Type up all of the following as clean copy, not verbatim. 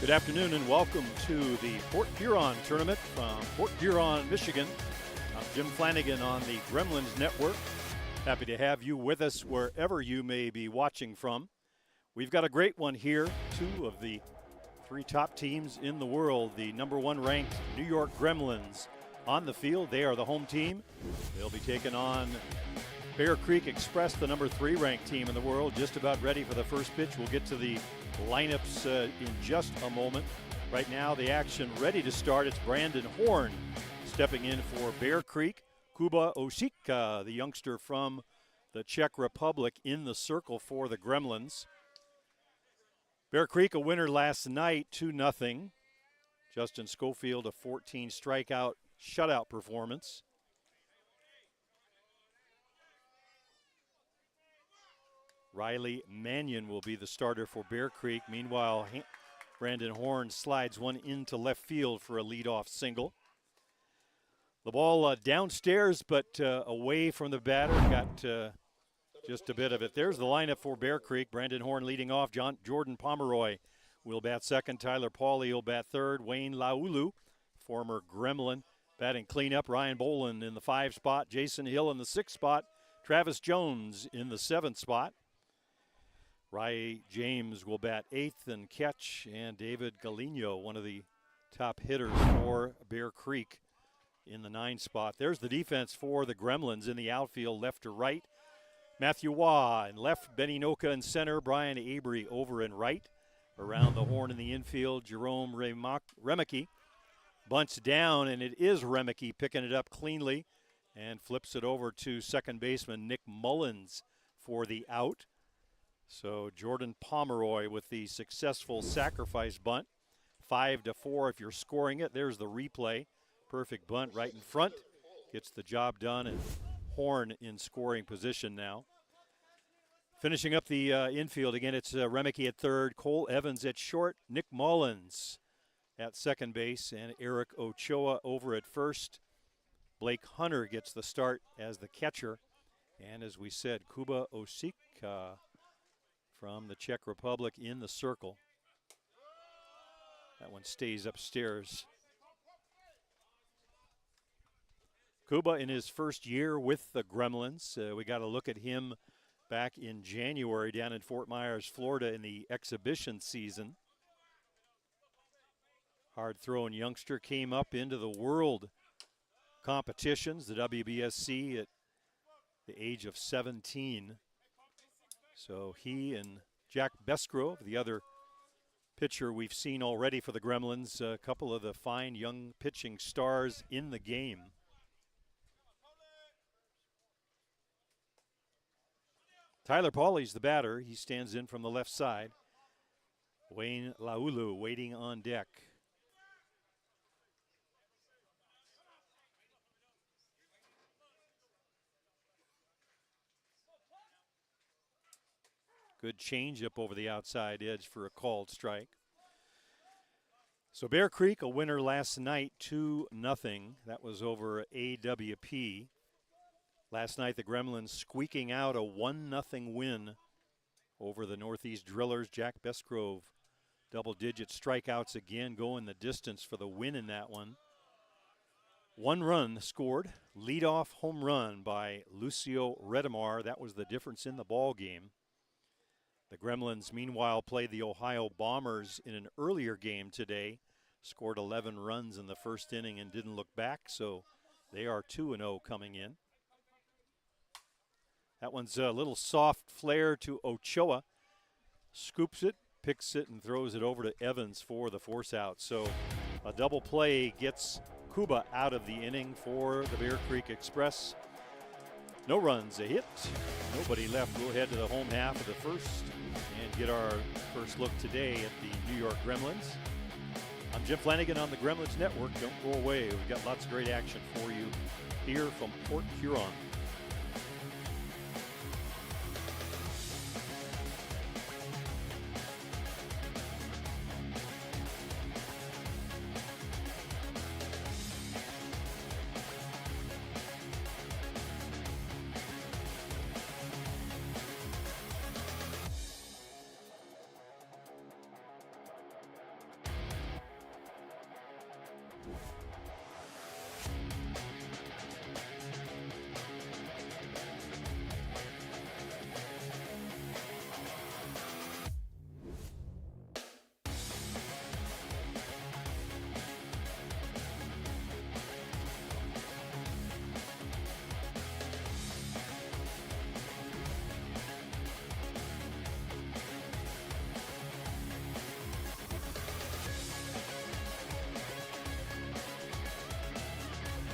Good afternoon and welcome to the Port Huron tournament from Port Huron, Michigan. I'm Jim Flanagan on the Gremlins Network. Happy to have you with us wherever you may be watching from. We've got a great one here. Two of the three top teams in the world, the number one ranked New York Gremlins on the field. They are the home team. They'll be taking on Bear Creek Express, the number three ranked team in the world, just about ready for the first pitch. We'll get to the lineups in just a moment. Right now, the action ready to start. It's Brandon Horn stepping in for Bear Creek. Kuba Osika, the youngster from the Czech Republic, in the circle for the Gremlins. Bear Creek a winner last night, 2-0. Justin Schofield a 14 strikeout shutout performance. Riley Mannion will be the starter for Bear Creek. Meanwhile, Brandon Horn slides one into left field for a leadoff single. The ball downstairs, but away from the batter. Got just a bit of it. There's the lineup for Bear Creek. Brandon Horn leading off. Jordan Pomeroy will bat second. Tyler Pauly will bat third. Wayne Laulu, former Gremlin, batting cleanup. Ryan Boland in the 5 spot. Jason Hill in the 6 spot. Travis Jones in the 7th spot. Rai James will bat 8th and catch, and David Galino, one of the top hitters for Bear Creek, in the 9 spot. There's the defense for the Gremlins in the outfield, left to right. Matthew Waugh in left, Benny Noka in center, Brian Abry over in right. Around the horn in the infield, Jerome Remeke bunts down, and it is Remeke picking it up cleanly and flips it over to second baseman Nick Mullins for the out. So Jordan Pomeroy with the successful sacrifice bunt. 5-4 if you're scoring it. There's the replay. Perfect bunt right in front. Gets the job done, and Horn in scoring position now. Finishing up the infield again, it's Remeke at third, Cole Evans at short, Nick Mullins at second base, and Eric Ochoa over at first. Blake Hunter gets the start as the catcher. And as we said, Kuba Osika from the Czech Republic in the circle. That one stays upstairs. Kuba in his first year with the Gremlins. We got a look at him back in January down in Fort Myers, Florida in the exhibition season. Hard-throwing youngster, came up into the world competitions, the WBSC, at the age of 17. So he and Jack Besgrove, the other pitcher we've seen already for the Gremlins, a couple of the fine young pitching stars in the game. Tyler Pauly's the batter. He stands in from the left side. Wayne Laulu waiting on deck. Good changeup over the outside edge for a called strike. So Bear Creek, a winner last night, 2-0. That was over AWP. Last night, the Gremlins squeaking out a 1-0 win over the Northeast Drillers. Jack Besgrove, double-digit strikeouts again, going the distance for the win in that one. 1 run scored, leadoff home run by Lucio Redemar. That was the difference in the ball game. The Gremlins, meanwhile, played the Ohio Bombers in an earlier game today, scored 11 runs in the first inning and didn't look back, so they are 2-0 coming in. That one's a little soft flare to Ochoa. Scoops it, picks it, and throws it over to Evans for the force out. So a double play gets Kuba out of the inning for the Bear Creek Express. No runs, a hit, nobody left. We'll head to the home half of the first and get our first look today at the New York Gremlins. I'm Jim Flanagan on the Gremlins Network. Don't go away. We've got lots of great action for you here from Port Huron.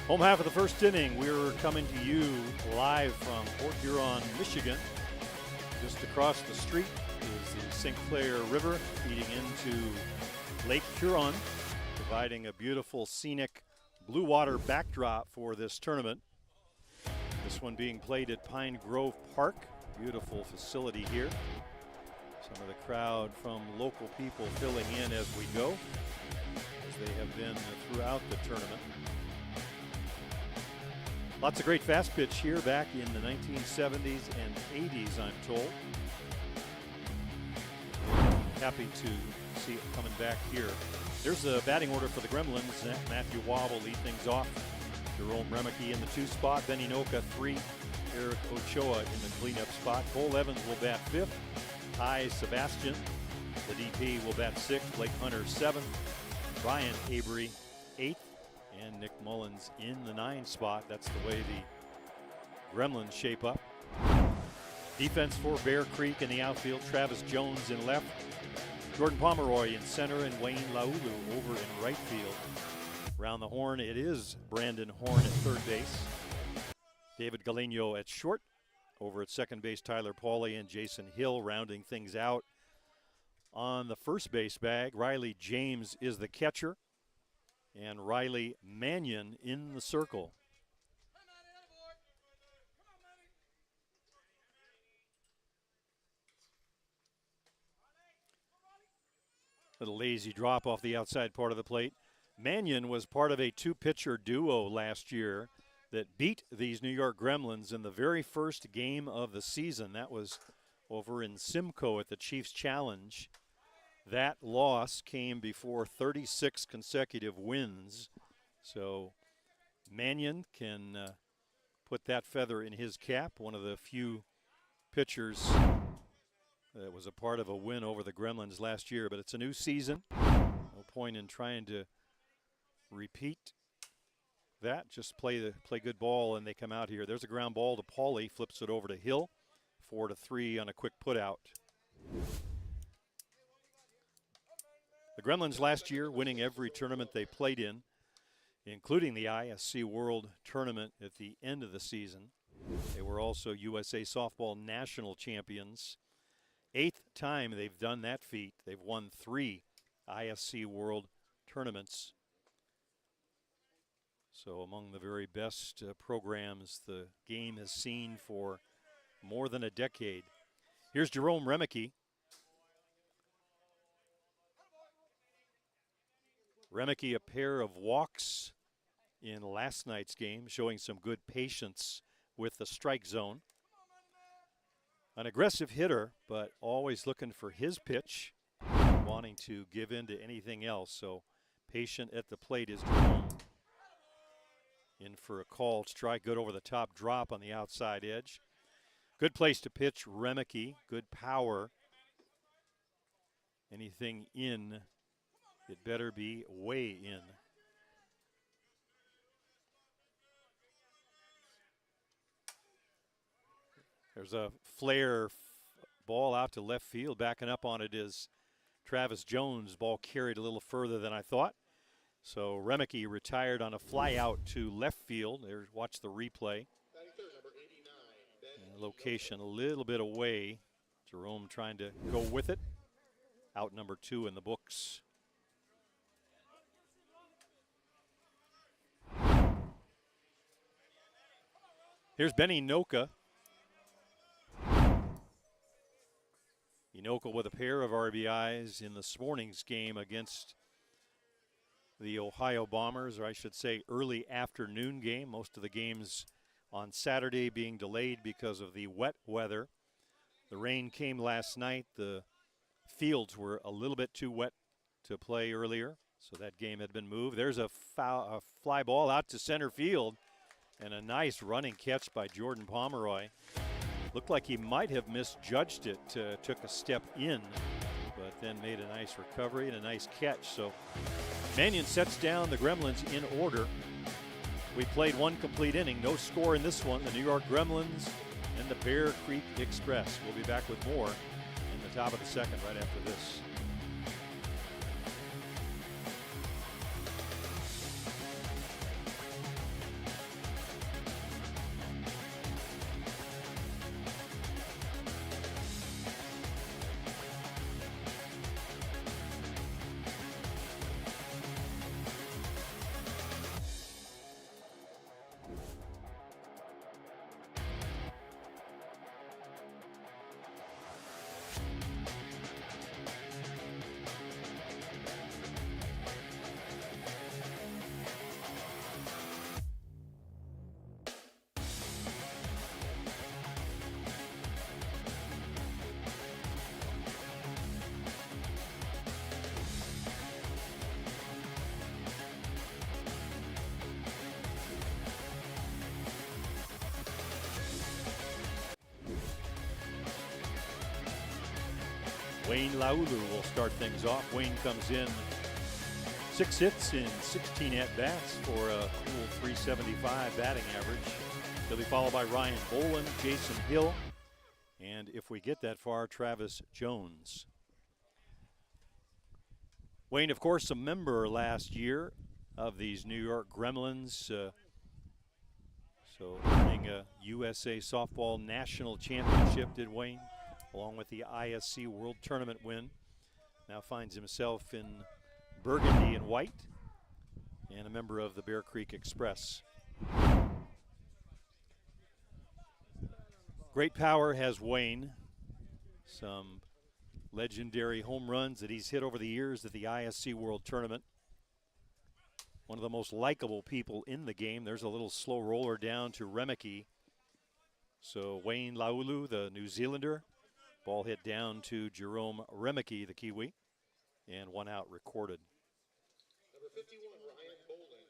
Home half of the first inning. We're coming to you live from Port Huron, Michigan. Just across the street is the St. Clair River feeding into Lake Huron, providing a beautiful scenic blue water backdrop for this tournament. This one being played at Pine Grove Park. Beautiful facility here. Some of the crowd from local people filling in as we go, as they have been throughout the tournament. Lots of great fast pitch here back in the 1970s and 80s, I'm told. Happy to see it coming back here. There's the batting order for the Gremlins. Matthew Waugh will lead things off. Jerome Remeke in the 2 spot. Benny Noka 3. Eric Ochoa in the cleanup spot. Cole Evans will bat 5th. Ty Sebastian, the DP, will bat 6th. Blake Hunter 7th. Brian Avery 8th. And Nick Mullins in the 9 spot. That's the way the Gremlins shape up. Defense for Bear Creek in the outfield. Travis Jones in left. Jordan Pomeroy in center and Wayne Laulu over in right field. Around the horn, it is Brandon Horn at third base. David Galeno at short. Over at second base, Tyler Pauly and Jason Hill rounding things out. On the first base bag, Riley James is the catcher. And Riley Mannion in the circle. Little lazy drop off the outside part of the plate. Mannion was part of a 2-pitcher duo last year that beat these New York Gremlins in the very first game of the season. That was over in Simcoe at the Chiefs Challenge. That loss came before 36 consecutive wins. So Mannion can put that feather in his cap, one of the few pitchers that was a part of a win over the Gremlins last year. But it's a new season. No point in trying to repeat that. Just play good ball, and they come out here. There's a ground ball to Pauly. Flips it over to Hill. 4-3 on a quick put out. The Gremlins last year winning every tournament they played in, including the ISC World Tournament at the end of the season. They were also USA Softball National Champions. 8th time they've done that feat. They've won 3 ISC World Tournaments. So among the very best programs the game has seen for more than a decade. Here's Jerome Remeke. Remeke, a pair of walks in last night's game, showing some good patience with the strike zone. An aggressive hitter, but always looking for his pitch, wanting to give in to anything else. So patient at the plate is Jerome. In for a called strike, good over the top drop on the outside edge. Good place to pitch, Remeke, good power. Anything in, it better be way in. There's a flare ball out to left field. Backing up on it is Travis Jones. Ball carried a little further than I thought. So Remeke retired on a fly out to left field. There, watch the replay. And location a little bit away. Jerome trying to go with it. Out number 2 in the books. Here's Benny Noka. Noka with a pair of RBIs in this morning's game against the Ohio Bombers, or I should say early afternoon game. Most of the games on Saturday being delayed because of the wet weather. The rain came last night. The fields were a little bit too wet to play earlier, so that game had been moved. There's a fly ball out to center field, and a nice running catch by Jordan Pomeroy. Looked like he might have misjudged it, took a step in, but then made a nice recovery and a nice catch. So Mannion sets down the Gremlins in order. We played one complete inning, no score in this one. The New York Gremlins and the Bear Creek Express. We'll be back with more in the top of the second right after this. Wayne Laulu will start things off. Wayne comes in 6 hits in 16 at-bats for a cool .375 batting average. He'll be followed by Ryan Bolin, Jason Hill, and if we get that far, Travis Jones. Wayne, of course, a member last year of these New York Gremlins, so winning a USA Softball National Championship, did Wayne, along with the ISC World Tournament win. Now finds himself in burgundy and white, and a member of the Bear Creek Express. Great power has Wayne. Some legendary home runs that he's hit over the years at the ISC World Tournament. One of the most likable people in the game. There's a little slow roller down to Remeke. So Wayne Laulu, the New Zealander, ball hit down to Jerome Remeke, the Kiwi, and 1 out recorded. Number 51, Ryan Bolin.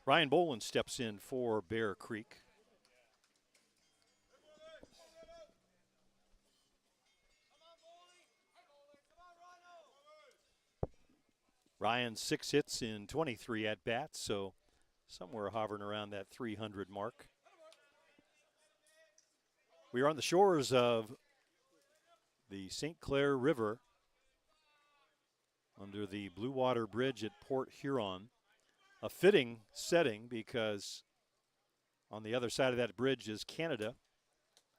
Ryan Bolin steps in for Bear Creek. Ryan 6 hits in 23 at-bats, so somewhere hovering around that 300 mark. We are on the shores of the St. Clair River under the Blue Water Bridge at Port Huron. A fitting setting because on the other side of that bridge is Canada.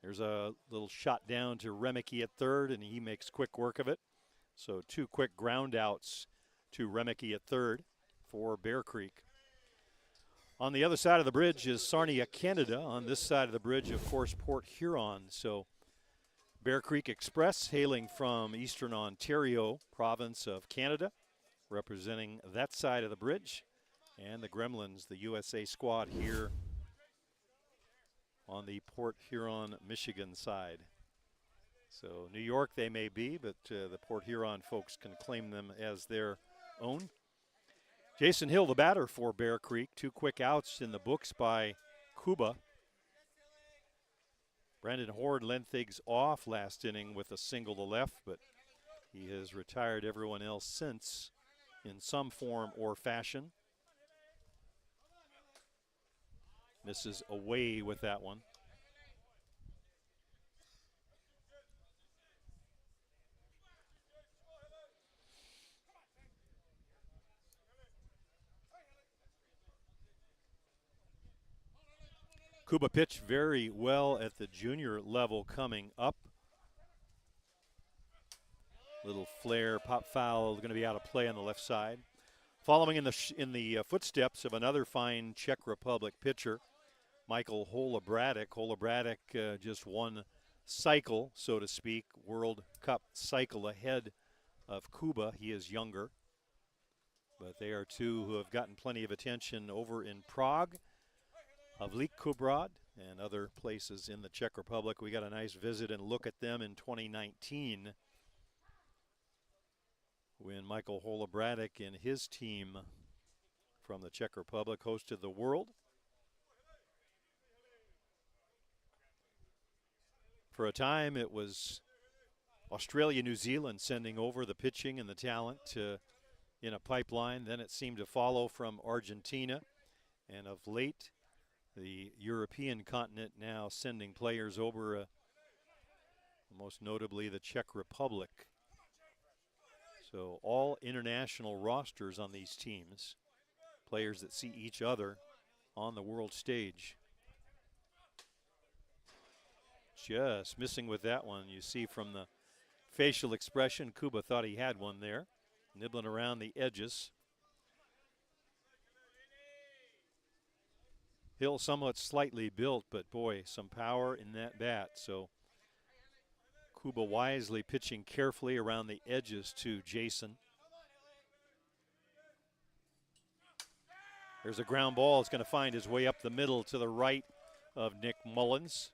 There's a little shot down to Remeke at third, and he makes quick work of it. So 2 quick ground outs to Remeke at third for Bear Creek. On the other side of the bridge is Sarnia, Canada. On this side of the bridge, of course, Port Huron. So Bear Creek Express, hailing from Eastern Ontario, province of Canada, representing that side of the bridge. And the Gremlins, the USA squad, here on the Port Huron, Michigan side. So New York they may be, but the Port Huron folks can claim them as their own. Jason Hill, the batter for Bear Creek. 2 quick outs in the books by Kuba. Brandon Horde led things off last inning with a single to left, but he has retired everyone else since in some form or fashion. Misses away with that one. Kuba pitched very well at the junior level coming up. Little flare, pop foul, going to be out of play on the left side. Following in the footsteps of another fine Czech Republic pitcher, Michael Holobratic. Holobratic just one cycle, so to speak, World Cup cycle ahead of Kuba. He is younger, but they are two who have gotten plenty of attention over in Prague, Havlík Kubrad, and other places in the Czech Republic. We got a nice visit and look at them in 2019 when Michael Holobratic and his team from the Czech Republic hosted the World. For a time, it was Australia, New Zealand sending over the pitching and the talent in a pipeline. Then it seemed to follow from Argentina. And of late, the European continent now sending players over, most notably the Czech Republic. So all international rosters on these teams, players that see each other on the world stage. Just missing with that one. You see from the facial expression, Kuba thought he had one there, nibbling around the edges. Hill somewhat slightly built, but boy, some power in that bat. So Kuba wisely pitching carefully around the edges to Jason. There's a ground ball. It's going to find his way up the middle to the right of Nick Mullins.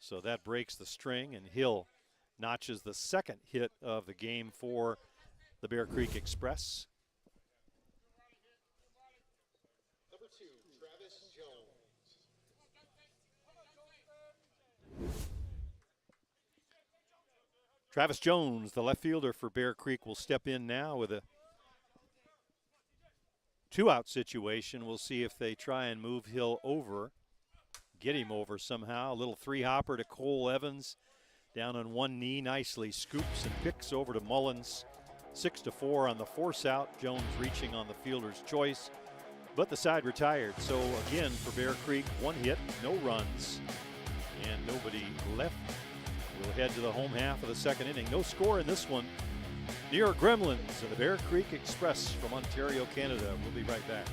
So that breaks the string, and Hill notches the second hit of the game for the Bear Creek Express. Number 2, Travis Jones. Travis Jones, the left fielder for Bear Creek, will step in now with a two-out situation. We'll see if they try and move Hill over, get him over somehow. A little three-hopper to Cole Evans, down on one knee, nicely scoops and picks over to Mullins. 6-4 on the force out. Jones reaching on the fielder's choice, but the side retired. So again, for Bear Creek, one hit, no runs, and nobody left. We'll head to the home half of the second inning. No score in this one. New York Gremlins and the Bear Creek Express from Ontario, Canada. We'll be right back.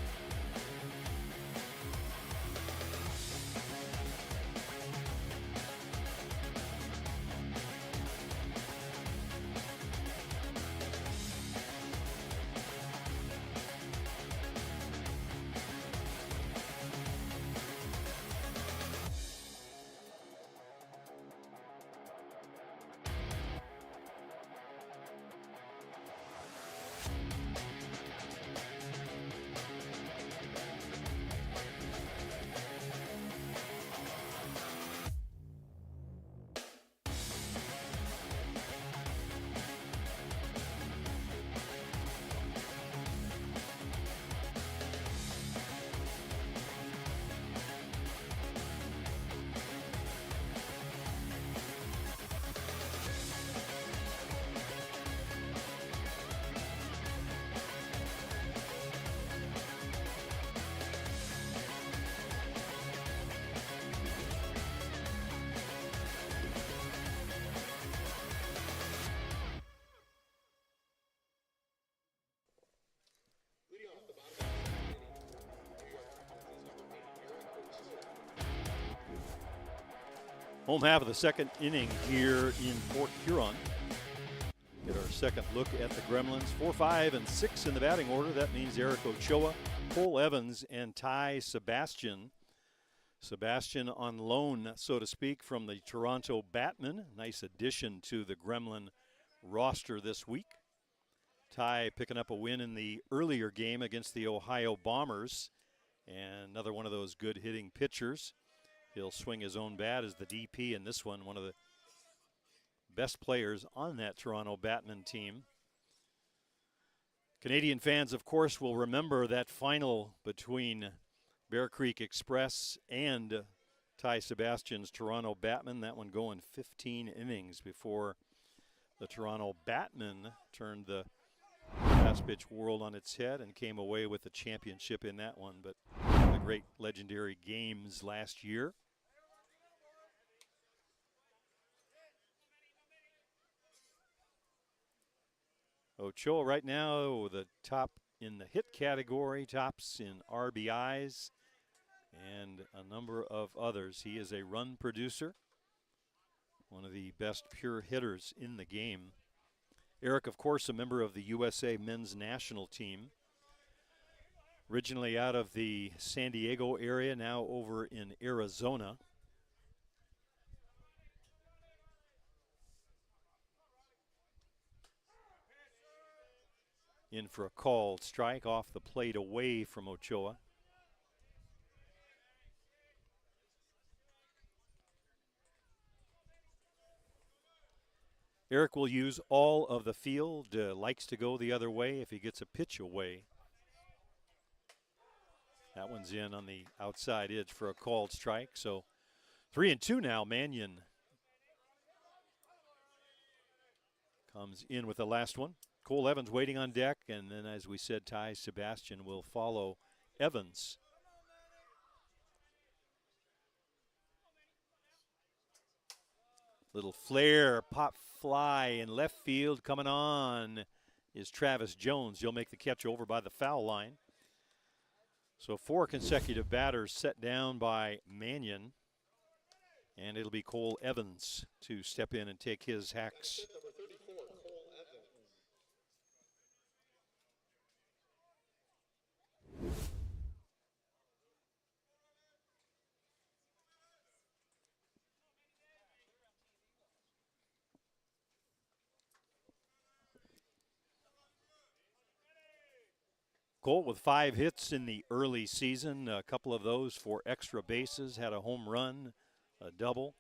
Home half of the second inning here in Port Huron. Get our second look at the Gremlins. 4, 5, and 6 in the batting order. That means Eric Ochoa, Cole Evans, and Ty Sebastian. Sebastian on loan, so to speak, from the Toronto Batmen. Nice addition to the Gremlin roster this week. Ty picking up a win in the earlier game against the Ohio Bombers. And another one of those good hitting pitchers. He'll swing his own bat as the DP in this one of the best players on that Toronto Batman team. Canadian fans, of course, will remember that final between Bear Creek Express and Ty Sebastian's Toronto Batman. That one going 15 innings before the Toronto Batman turned the fast pitch world on its head and came away with the championship in that one. But the great legendary games last year. Ochoa right now the top in the hit category, tops in RBIs, and a number of others. He is a run producer, one of the best pure hitters in the game. Eric, of course, a member of the USA men's national team. Originally out of the San Diego area, now over in Arizona. In for a called strike off the plate away from Ochoa. Eric will use all of the field, likes to go the other way if he gets a pitch away. That one's in on the outside edge for a called strike. So 3-2 now. Mannion comes in with the last one. Cole Evans waiting on deck, and then, as we said, Ty Sebastian will follow Evans. Little flare, pop fly in left field. Coming on is Travis Jones. He'll make the catch over by the foul line. So 4 consecutive batters set down by Mannion. And it'll be Cole Evans to step in and take his hacks. Cole with 5 hits in the early season, a couple of those for extra bases, had a home run, a double.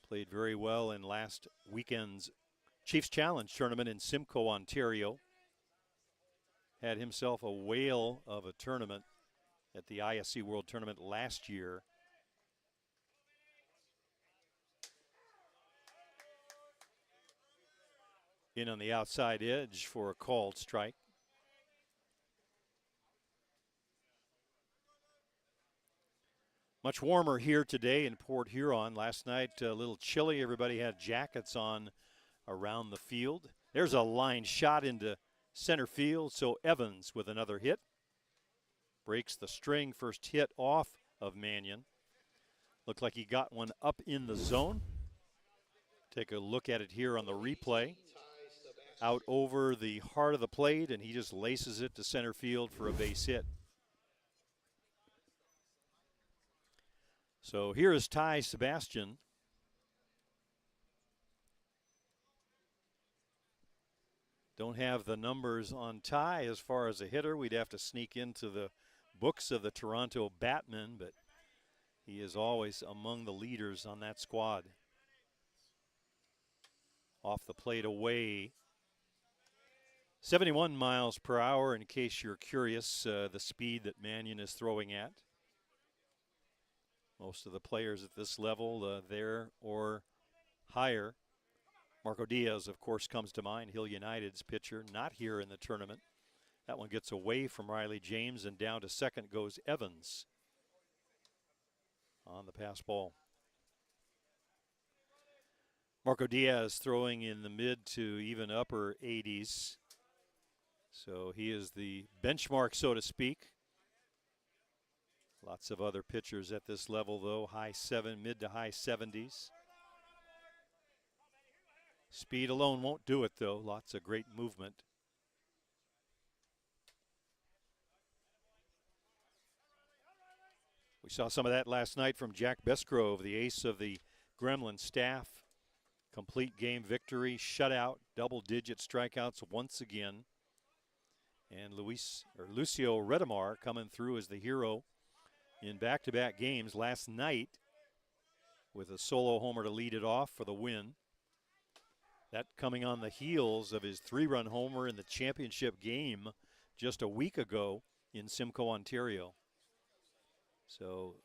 Played very well in last weekend's Chiefs Challenge tournament in Simcoe, Ontario. Had himself a whale of a tournament at the ISC World Tournament last year. In on the outside edge for a called strike. Much warmer here today in Port Huron. Last night, a little chilly. Everybody had jackets on around the field. There's a line shot into center field, so Evans with another hit. Breaks the string, first hit off of Mannion. Looked like he got one up in the zone. Take a look at it here on the replay. Out over the heart of the plate, and he just laces it to center field for a base hit. So here is Ty Sebastian. Don't have the numbers on Ty as far as a hitter. We'd have to sneak into the books of the Toronto Batmen, but he is always among the leaders on that squad. Off the plate away. 71 miles per hour, in case you're curious, the speed that Mannion is throwing at. Most of the players at this level, there or higher. Marco Diaz, of course, comes to mind. Hill United's pitcher, not here in the tournament. That one gets away from Riley James, and down to second goes Evans on the pass ball. Marco Diaz throwing in the mid to even upper 80s. So he is the benchmark, so to speak. Lots of other pitchers at this level, though. Mid to high 70s. Speed alone won't do it, though. Lots of great movement. We saw some of that last night from Jack Besgrove, the ace of the Gremlins staff. Complete game victory, shutout, double-digit strikeouts once again. And Lucio Redemar coming through as the hero in back-to-back games last night with a solo homer to lead it off for the win. That coming on the heels of his 3-run homer in the championship game just a week ago in Simcoe, Ontario. So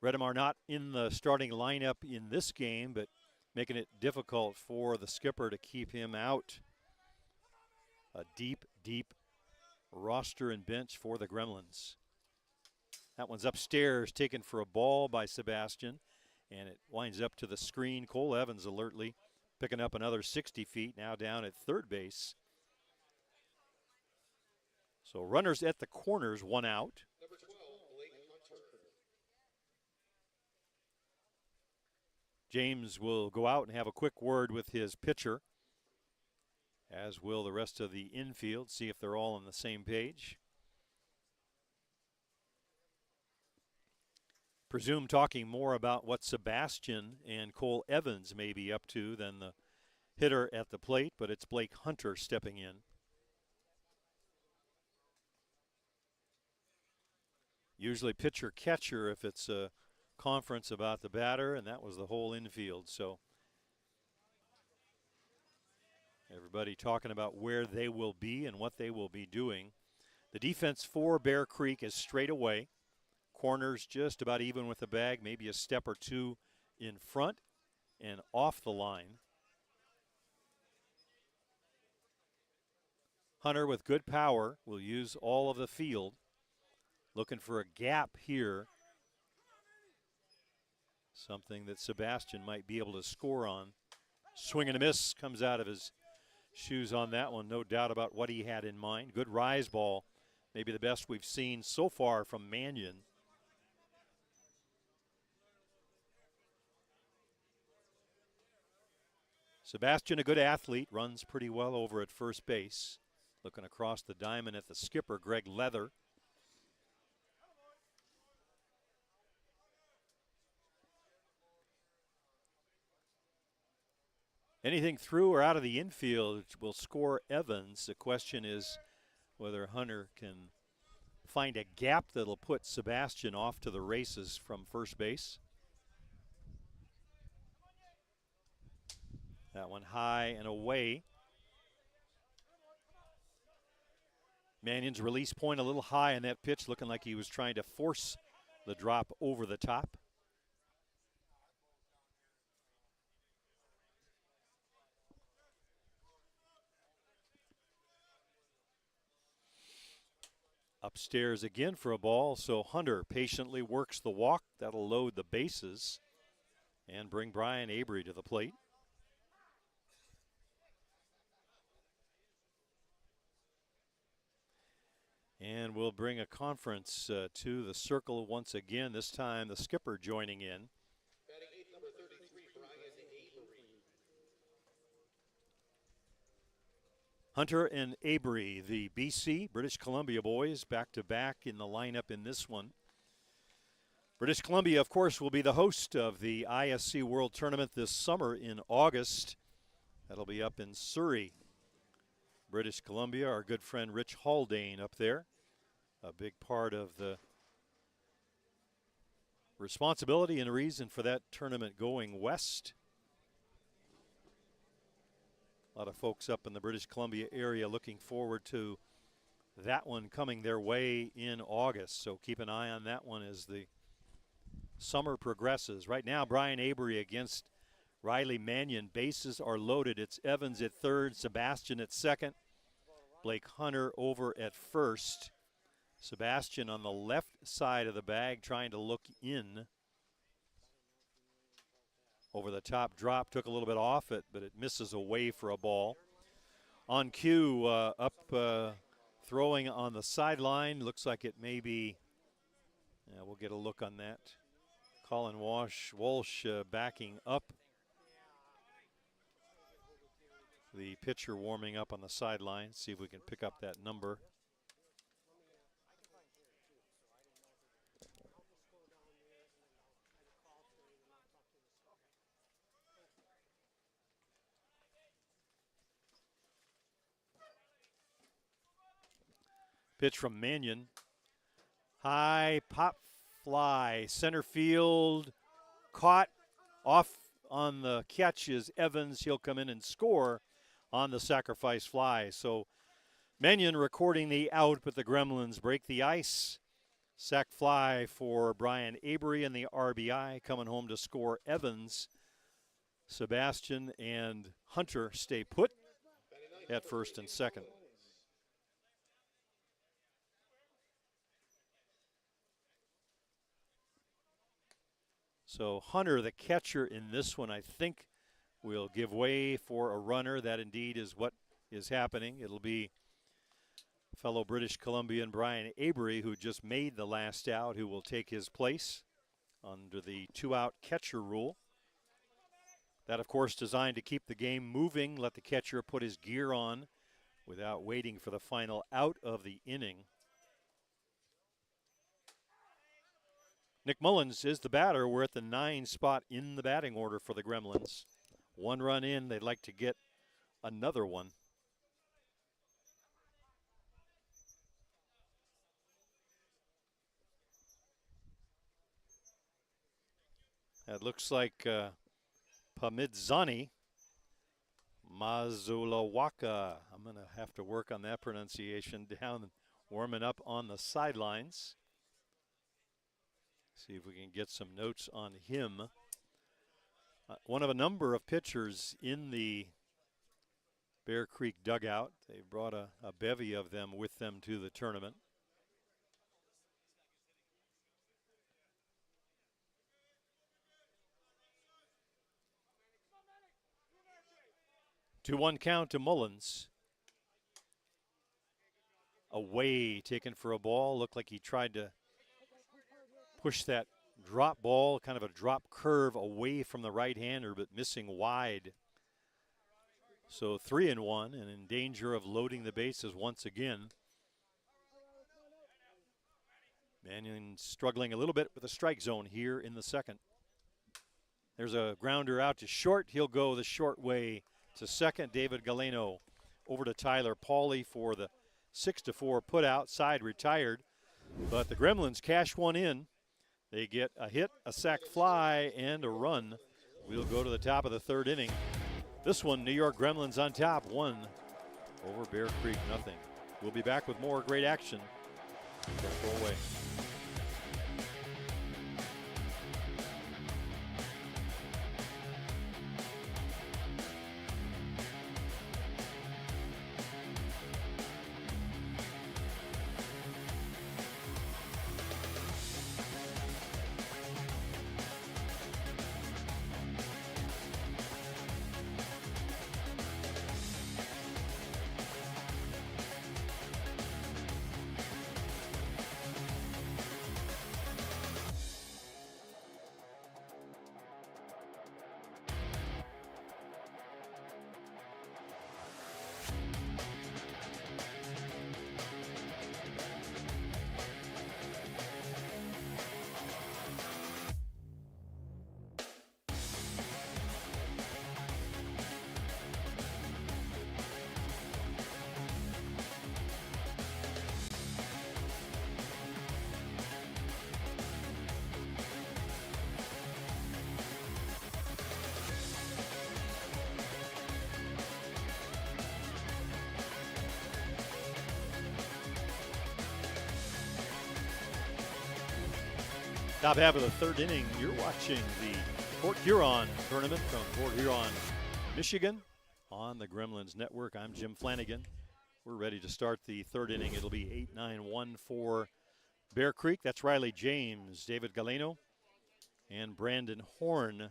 Redemar not in the starting lineup in this game, but making it difficult for the skipper to keep him out. A deep, deep roster and bench for the Gremlins. That one's upstairs, taken for a ball by Sebastian, and it winds up to the screen. Cole Evans alertly picking up another 60 feet, now down at third base. So runners at the corners, one out. Number 12, Blake Hunter. James will go out and have a quick word with his pitcher, as will the rest of the infield, see if they're all on the same page. Presume talking more about what Sebastian and Cole Evans may be up to than the hitter at the plate, but it's Blake Hunter stepping in. Usually pitcher-catcher if it's a conference about the batter, and that was the whole infield. So everybody talking about where they will be and what they will be doing. The defense for Bear Creek is straight away. Corners just about even with the bag, maybe a step or two in front and off the line. Hunter with good power will use all of the field. Looking for a gap here. Something that Sebastian might be able to score on. Swing and a miss comes out of his shoes on that one. No doubt about what he had in mind. Good rise ball. Maybe the best we've seen so far from Mannion. Sebastian, a good athlete, runs pretty well over at first base. Looking across the diamond at the skipper, Greg Leather. Anything through or out of the infield will score Evans. The question is whether Hunter can find a gap that'll put Sebastian off to the races from first base. That one high and away. Mannion's release point a little high on that pitch, looking like he was trying to force the drop over the top. Upstairs again for a ball, so Hunter patiently works the walk. That'll load the bases and bring Brian Avery to the plate. And we'll bring a conference to the circle once again, this time the skipper joining in. Batting eighth, number 33, Brian Avery. Hunter and Avery, the BC, British Columbia boys, back-to-back in the lineup in this one. British Columbia, of course, will be the host of the ISC World Tournament this summer in August. That'll be up in Surrey, British Columbia. Our good friend Rich Haldane up there. A big part of the responsibility and reason for that tournament going west. A lot of folks up in the British Columbia area looking forward to that one coming their way in August. So keep an eye on that one as the summer progresses. Right now, Brian Avery against Riley Mannion. Bases are loaded. It's Evans at third, Sebastian at second, Blake Hunter over at first. Sebastian on the left side of the bag trying to look in. Over the top drop, took a little bit off it, but it misses away for a ball. On cue, up throwing on the sideline. Looks like it may be, we'll get a look on that. Colin Walsh backing up. The pitcher warming up on the sideline. See if we can pick up that number. Pitch from Mannion. High pop fly, center field, caught off on the catch is Evans. He'll come in and score on the sacrifice fly. So Mannion recording the out, but the Gremlins break the ice. Sac fly for Brian Avery and the RBI. Coming home to score Evans. Sebastian and Hunter stay put at first and second. So Hunter, the catcher in this one, I think will give way for a runner. That indeed is what is happening. It'll be fellow British Columbian Brian Avery, who just made the last out, who will take his place under the two-out catcher rule. That, of course, designed to keep the game moving, let the catcher put his gear on without waiting for the final out of the inning. Nick Mullins is the batter. We're at the 9 spot in the batting order for the Gremlins. One run in, they'd like to get another one. That looks like Pamidzani Mazulawaka. I'm going to have to work on that pronunciation down, warming up on the sidelines. See if we can get some notes on him. One of a number of pitchers in the Bear Creek dugout. They brought a bevy of them with them to the tournament. To 1 count to Mullins. Away, taken for a ball. Looked like he tried to push that drop ball, kind of a drop curve away from the right-hander, but missing wide. So 3-1 and in danger of loading the bases once again. Mannion struggling a little bit with the strike zone here in the second. There's a grounder out to short. He'll go the short way to second. David Galeno over to Tyler Pauly for the 6-4 put out. Side retired, but the Gremlins cash one in. They get a hit, a sac fly, and a run. We'll go to the top of the third inning. This one, New York Gremlins on top, 1 over Bear Creek, nothing. We'll be back with more great action. Don't go away. Top half of the third inning, you're watching the Port Huron tournament from Port Huron, Michigan on the Gremlins Network. I'm Jim Flanagan. We're ready to start the third inning. It'll be 8-9-1 for Bear Creek. That's Riley James, David Galeno, and Brandon Horn.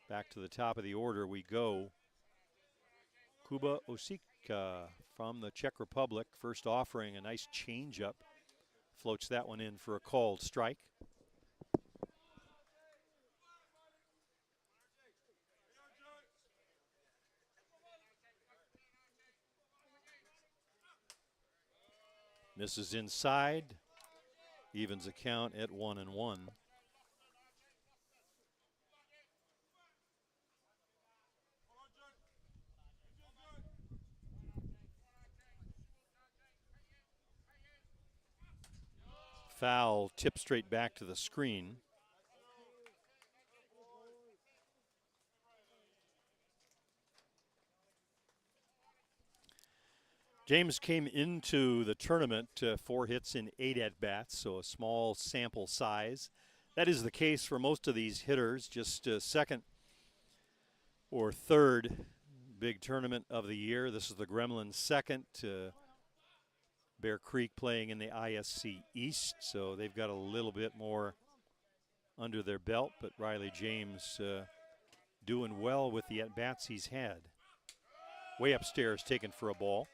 Back to the top of the order we go. Kuba Osika from the Czech Republic, first offering a nice changeup. Floats that one in for a called strike. Misses inside, evens the count at 1-1. Foul, tip straight back to the screen. James came into the tournament 4 hits in 8 at-bats, so a small sample size. That is the case for most of these hitters, just second or third big tournament of the year. This is the Gremlins' second. Bear Creek playing in the ISC East, so they've got a little bit more under their belt, but Riley James doing well with the at-bats he's had. Way upstairs, taken for a ball.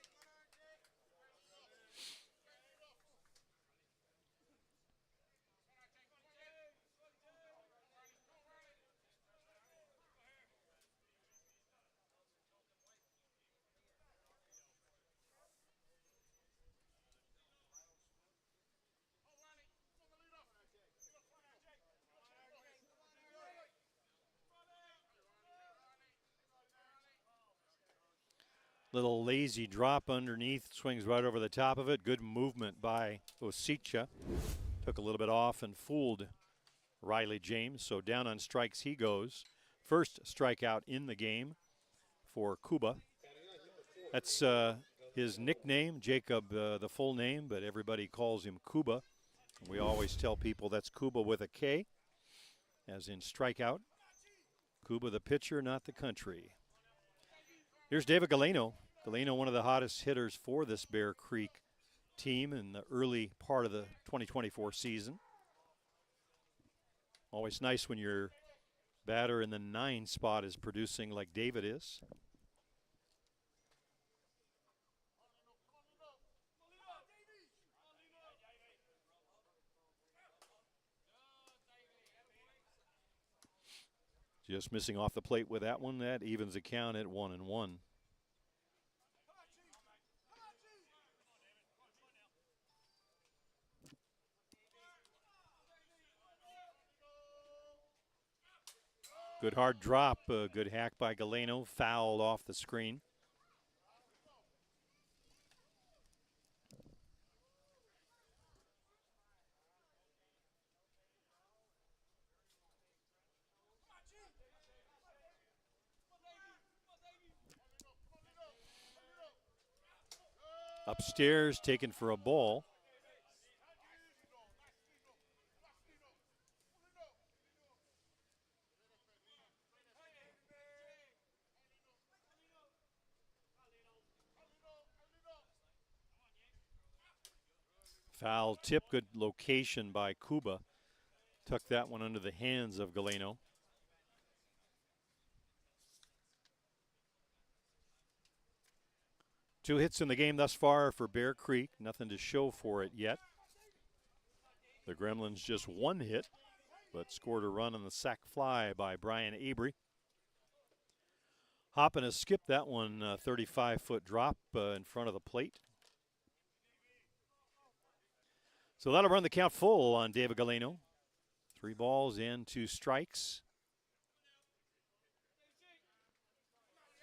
Little lazy drop underneath, swings right over the top of it. Good movement by Osicha. Took a little bit off and fooled Riley James. So down on strikes he goes. First strikeout in the game for Kuba. That's his nickname, Jacob, the full name, but everybody calls him Kuba. We always tell people that's Kuba with a K, as in strikeout. Kuba the pitcher, not the country. Here's David Galeno. Galeno, one of the hottest hitters for this Bear Creek team in the early part of the 2024 season. Always nice when your batter in the 9 spot is producing like David is. Just missing off the plate with that one. That evens the count at 1-1. Good hard drop, good hack by Galeno, fouled off the screen. Upstairs, taken for a ball. Foul tip, good location by Kuba. Tucked that one under the hands of Galeno. Two hits in the game thus far for Bear Creek. Nothing to show for it yet. The Gremlins just one hit, but scored a run on the sac fly by Brian Avery. Hopping has skipped that one, 35-foot drop in front of the plate. So that'll run the count full on David Galeno. 3 balls and 2 strikes.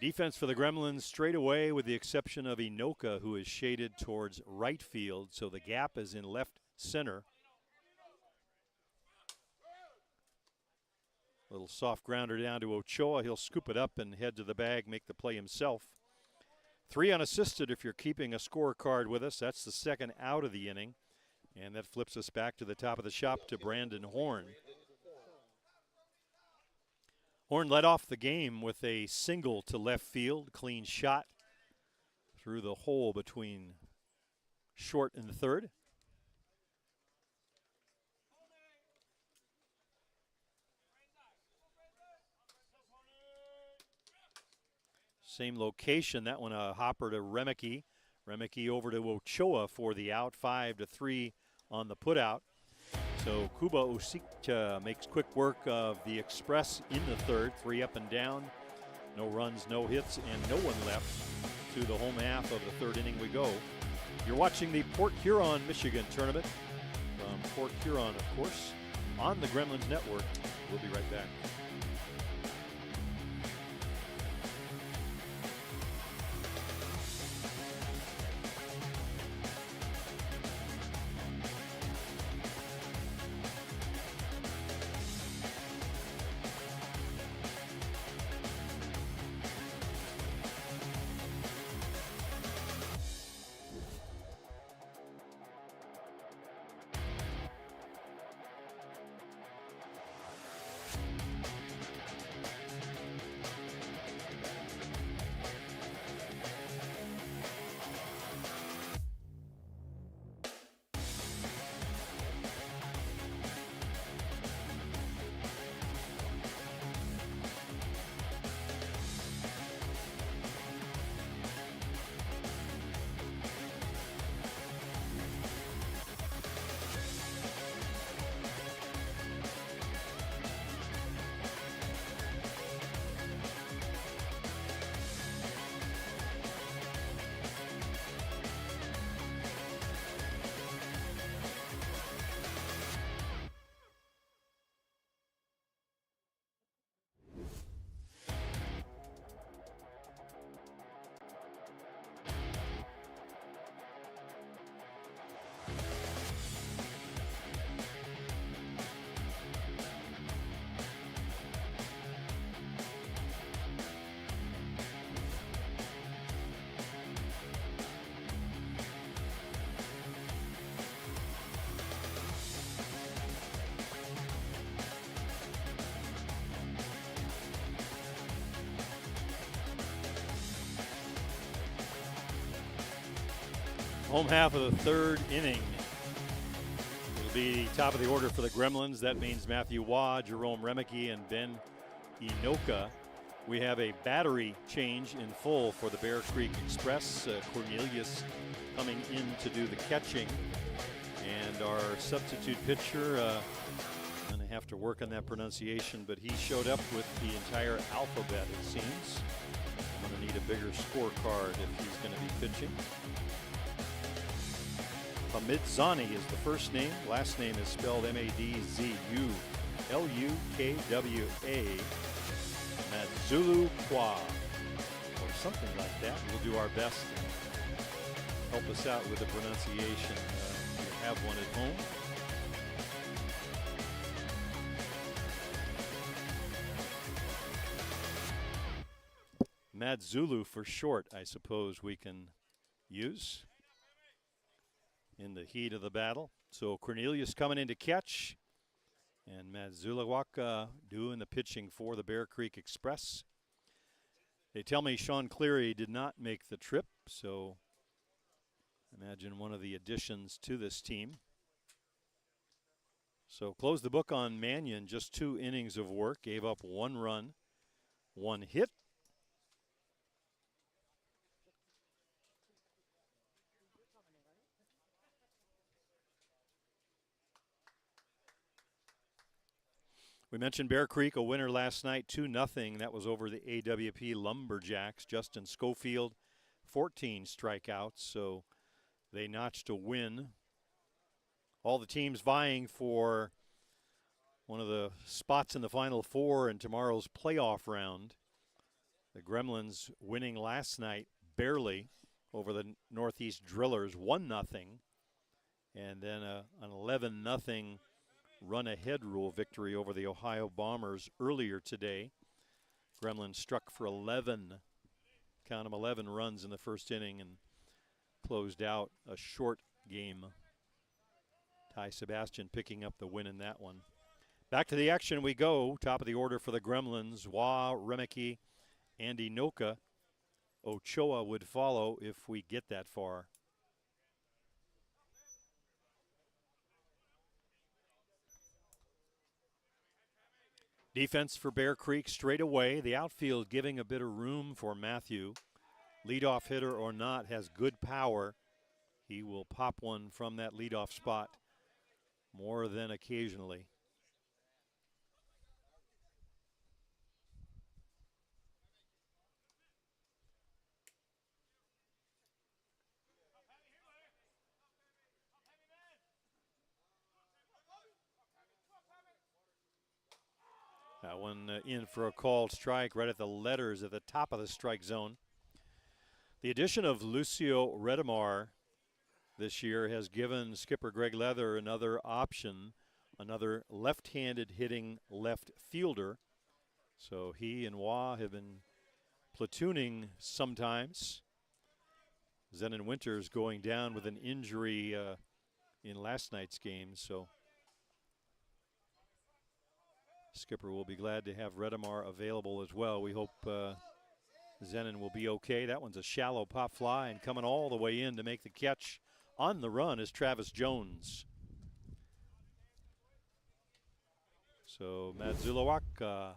Defense for the Gremlins straight away, with the exception of Inoka, who is shaded towards right field, so the gap is in left center. Little soft grounder down to Ochoa. He'll scoop it up and head to the bag, make the play himself. 3 unassisted if you're keeping a scorecard with us. That's the second out of the inning. And that flips us back to the top of the shop to Brandon Horn. Horn led off the game with a single to left field. Clean shot through the hole between short and third. Same location, that one a hopper to Remeke. Remeke over to Ochoa for the out, 5-3 on the putout. So Kuba Usikcha makes quick work of the Express in the third, 3 up and down. No runs, no hits, and no one left. To the home half of the third inning we go. You're watching the Port Huron, Michigan tournament from Port Huron, of course, on the Gremlins Network. We'll be right back. Home half of the third inning. It'll be top of the order for the Gremlins. That means Matthew Waugh, Jerome Remeke, and Ben Inoka. We have a battery change in full for the Bear Creek Express. Cornelius coming in to do the catching. And our substitute pitcher, going to have to work on that pronunciation, but he showed up with the entire alphabet, it seems. I'm going to need a bigger scorecard if he's going to be pitching. Hamidzani is the first name. Last name is spelled Madzulukwa. Madzulu Kwa, or something like that. We'll do our best to help us out with the pronunciation. You have one at home. Madzulu for short, I suppose we can use. in the heat of the battle. So Cornelius coming in to catch, and Matt Zulawak doing the pitching for the Bear Creek Express. They tell me Sean Cleary did not make the trip, so imagine one of the additions to this team. So closed the book on Mannion, just 2 innings of work, gave up 1 run, 1 hit. We mentioned Bear Creek, a winner last night, 2-0. That was over the AWP Lumberjacks. Justin Schofield, 14 strikeouts, so they notched a win. All the teams vying for one of the spots in the Final Four in tomorrow's playoff round. The Gremlins winning last night barely over the Northeast Drillers, 1-0, and then an 11-0 run-ahead rule victory over the Ohio Bombers earlier today. Gremlins struck for 11, count them 11 runs in the first inning and closed out a short game. Ty Sebastian picking up the win in that one. Back to the action we go. Top of the order for the Gremlins. Wah, Remeke, Andy Noka. Ochoa would follow if we get that far. Defense for Bear Creek straight away. The outfield giving a bit of room for Matthew. Leadoff hitter or not, has good power. He will pop one from that leadoff spot more than occasionally. That one in for a called strike right at the letters at the top of the strike zone. The addition of Lucio Redemar this year has given skipper Greg Leather another option, another left-handed hitting left fielder. So he and Wah have been platooning sometimes. Zenon Winters going down with an injury in last night's game, so skipper will be glad to have Redemar available as well. We hope Zenon will be okay. That one's a shallow pop fly, and coming all the way in to make the catch on the run is Travis Jones. So Matt Zulawak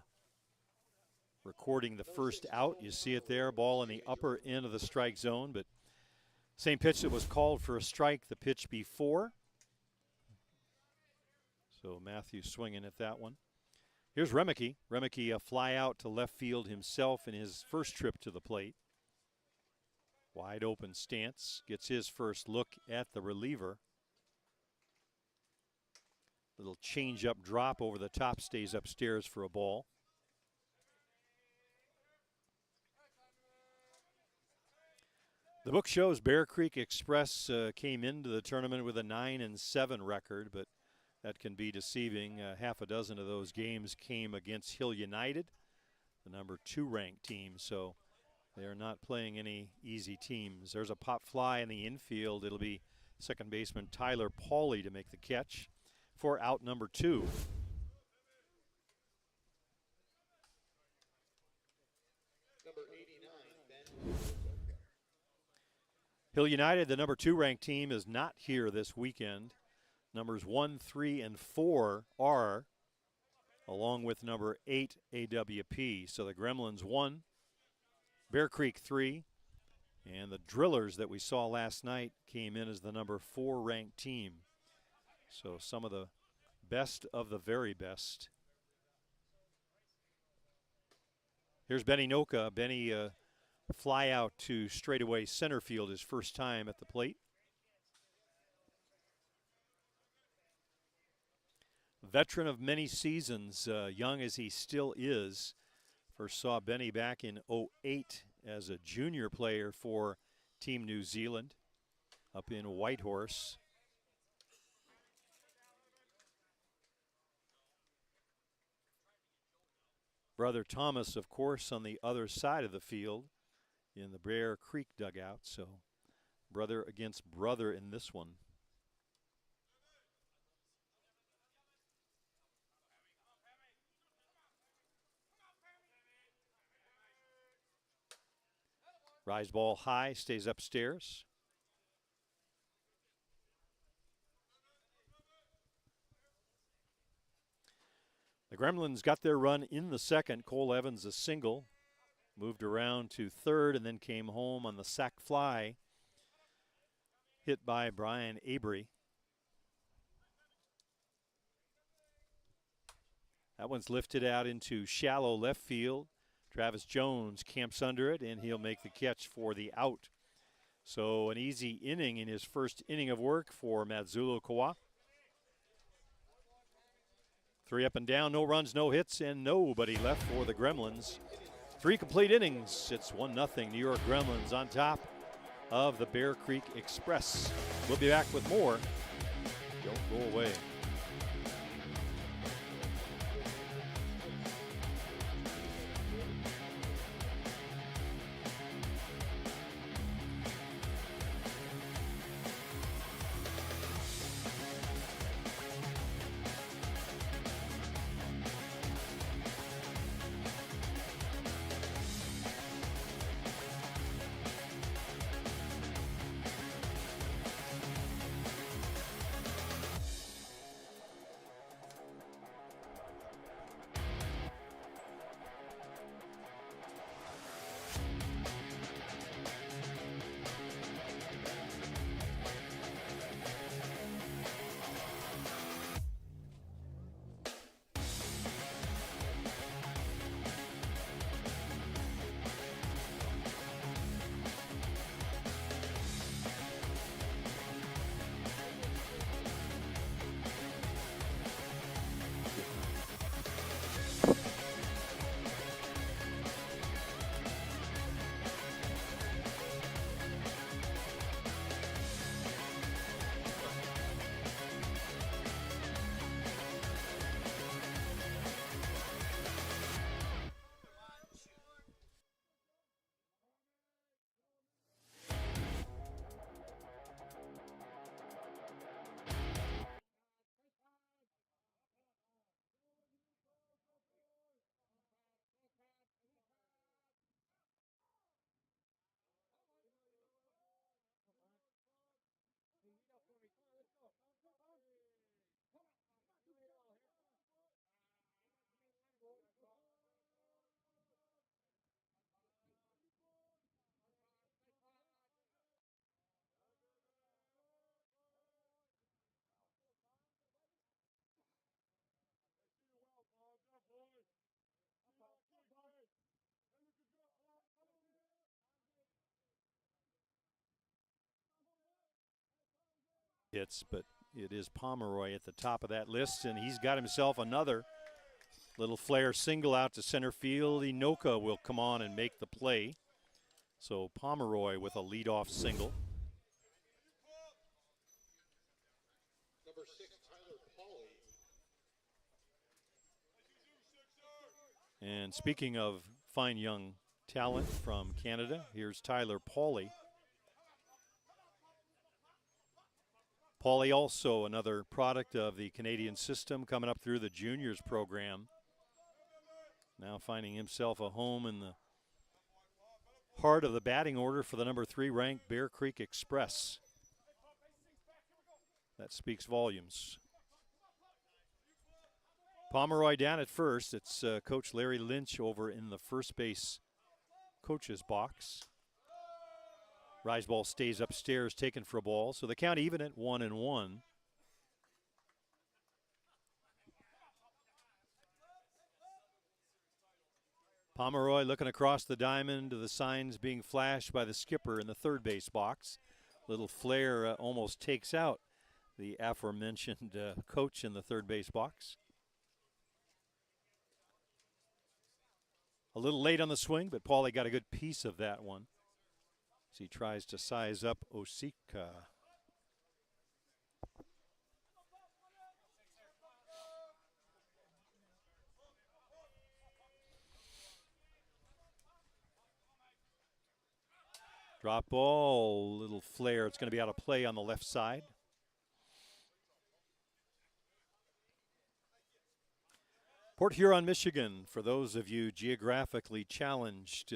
recording the first out. You see it there, ball in the upper end of the strike zone, but same pitch that was called for a strike the pitch before. So Matthew swinging at that one. Here's Remeke. Remeke a fly out to left field himself in his first trip to the plate. Wide open stance. Gets his first look at the reliever. Little change up drop over the top, stays upstairs for a ball. The book shows Bear Creek Express came into the tournament with a 9-7 record, but that can be deceiving. Half a dozen of those games came against Hill United, the number 2 ranked team. So they are not playing any easy teams. There's a pop fly in the infield. It'll be second baseman Tyler Pauly to make the catch for out number 2. Number 89, Ben. Hill United, the number 2 ranked team, is not here this weekend. Numbers 1, 3, and 4 are, along with number 8 AWP. So the Gremlins 1, Bear Creek 3, and the Drillers that we saw last night came in as the number 4 ranked team. So some of the best of the very best. Here's Benny Noka. Benny fly out to straightaway center field his first time at the plate. Veteran of many seasons, young as he still is. First saw Benny back in '08 as a junior player for Team New Zealand up in Whitehorse. Brother Thomas, of course, on the other side of the field in the Bear Creek dugout. So brother against brother in this one. Rise ball high, stays upstairs. The Gremlins got their run in the second. Cole Evans a single. Moved around to third and then came home on the sac fly. Hit by Brian Avery. That one's lifted out into shallow left field. Travis Jones camps under it, and he'll make the catch for the out. So an easy inning in his first inning of work for Matsuro Kawa. 3 up and down, no runs, no hits, and nobody left for the Gremlins. 3 complete innings. It's 1-0 New York Gremlins on top of the Bear Creek Express. We'll be back with more. Don't go away. Hits, but it is Pomeroy at the top of that list, and he's got himself another little flare single out to center field. Inoka will come on and make the play. So Pomeroy with a leadoff single. Number 6, Tyler Pauly. And speaking of fine young talent from Canada, here's Tyler Pauly. Pauly also another product of the Canadian system, coming up through the juniors program. Now finding himself a home in the heart of the batting order for the number 3 ranked Bear Creek Express. That speaks volumes. Pomeroy down at first. It's Coach Larry Lynch over in the first base coach's box. Rise ball stays upstairs, taken for a ball. So the count even at 1-1. Pomeroy looking across the diamond to the signs being flashed by the skipper in the third base box. Little flare almost takes out the aforementioned coach in the third base box. A little late on the swing, but Pauly got a good piece of that one as he tries to size up Osika. Drop ball, little flare. It's going to be out of play on the left side. Port Huron, Michigan, for those of you geographically challenged.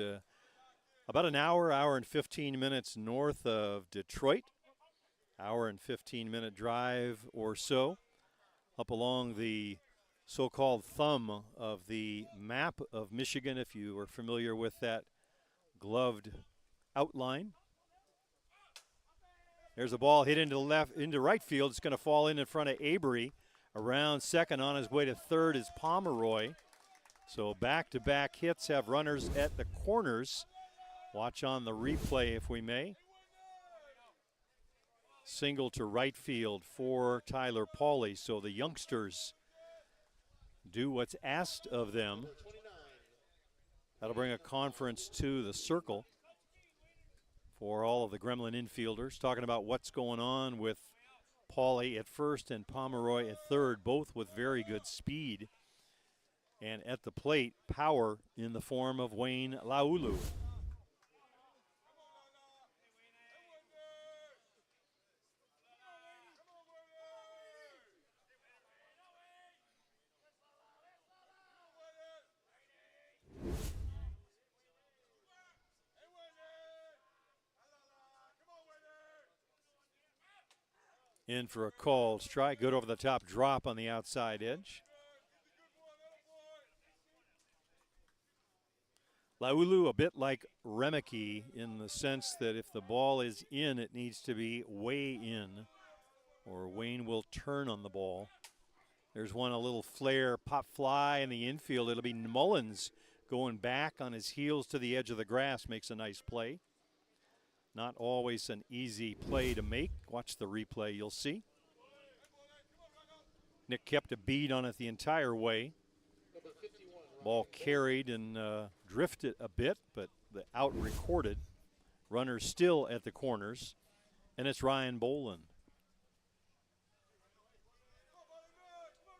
About an hour, hour and 15 minutes north of Detroit. Hour and 15-minute drive or so up along the so-called thumb of the map of Michigan, if you are familiar with that gloved outline. There's a ball hit into right field. It's going to fall in front of Avery. Around second, on his way to third is Pomeroy. So back-to-back hits have runners at the corners. Watch on the replay if we may. Single to right field for Tyler Pauly. So the youngsters do what's asked of them. That'll bring a conference to the circle for all of the Gremlin infielders. Talking about what's going on with Pauly at first and Pomeroy at third, both with very good speed. And at the plate, power in the form of Wayne Laulu. In for a called strike. Good over the top drop on the outside edge. Laulu a bit like Remeke in the sense that if the ball is in, it needs to be way in, or Wayne will turn on the ball. There's one, a little flare pop fly in the infield. It'll be Mullins going back on his heels to the edge of the grass. Makes a nice play. Not always an easy play to make. Watch the replay, you'll see. Nick kept a bead on it the entire way. Ball carried and drifted a bit, but the out recorded. Runners still at the corners, and it's Ryan Bolin.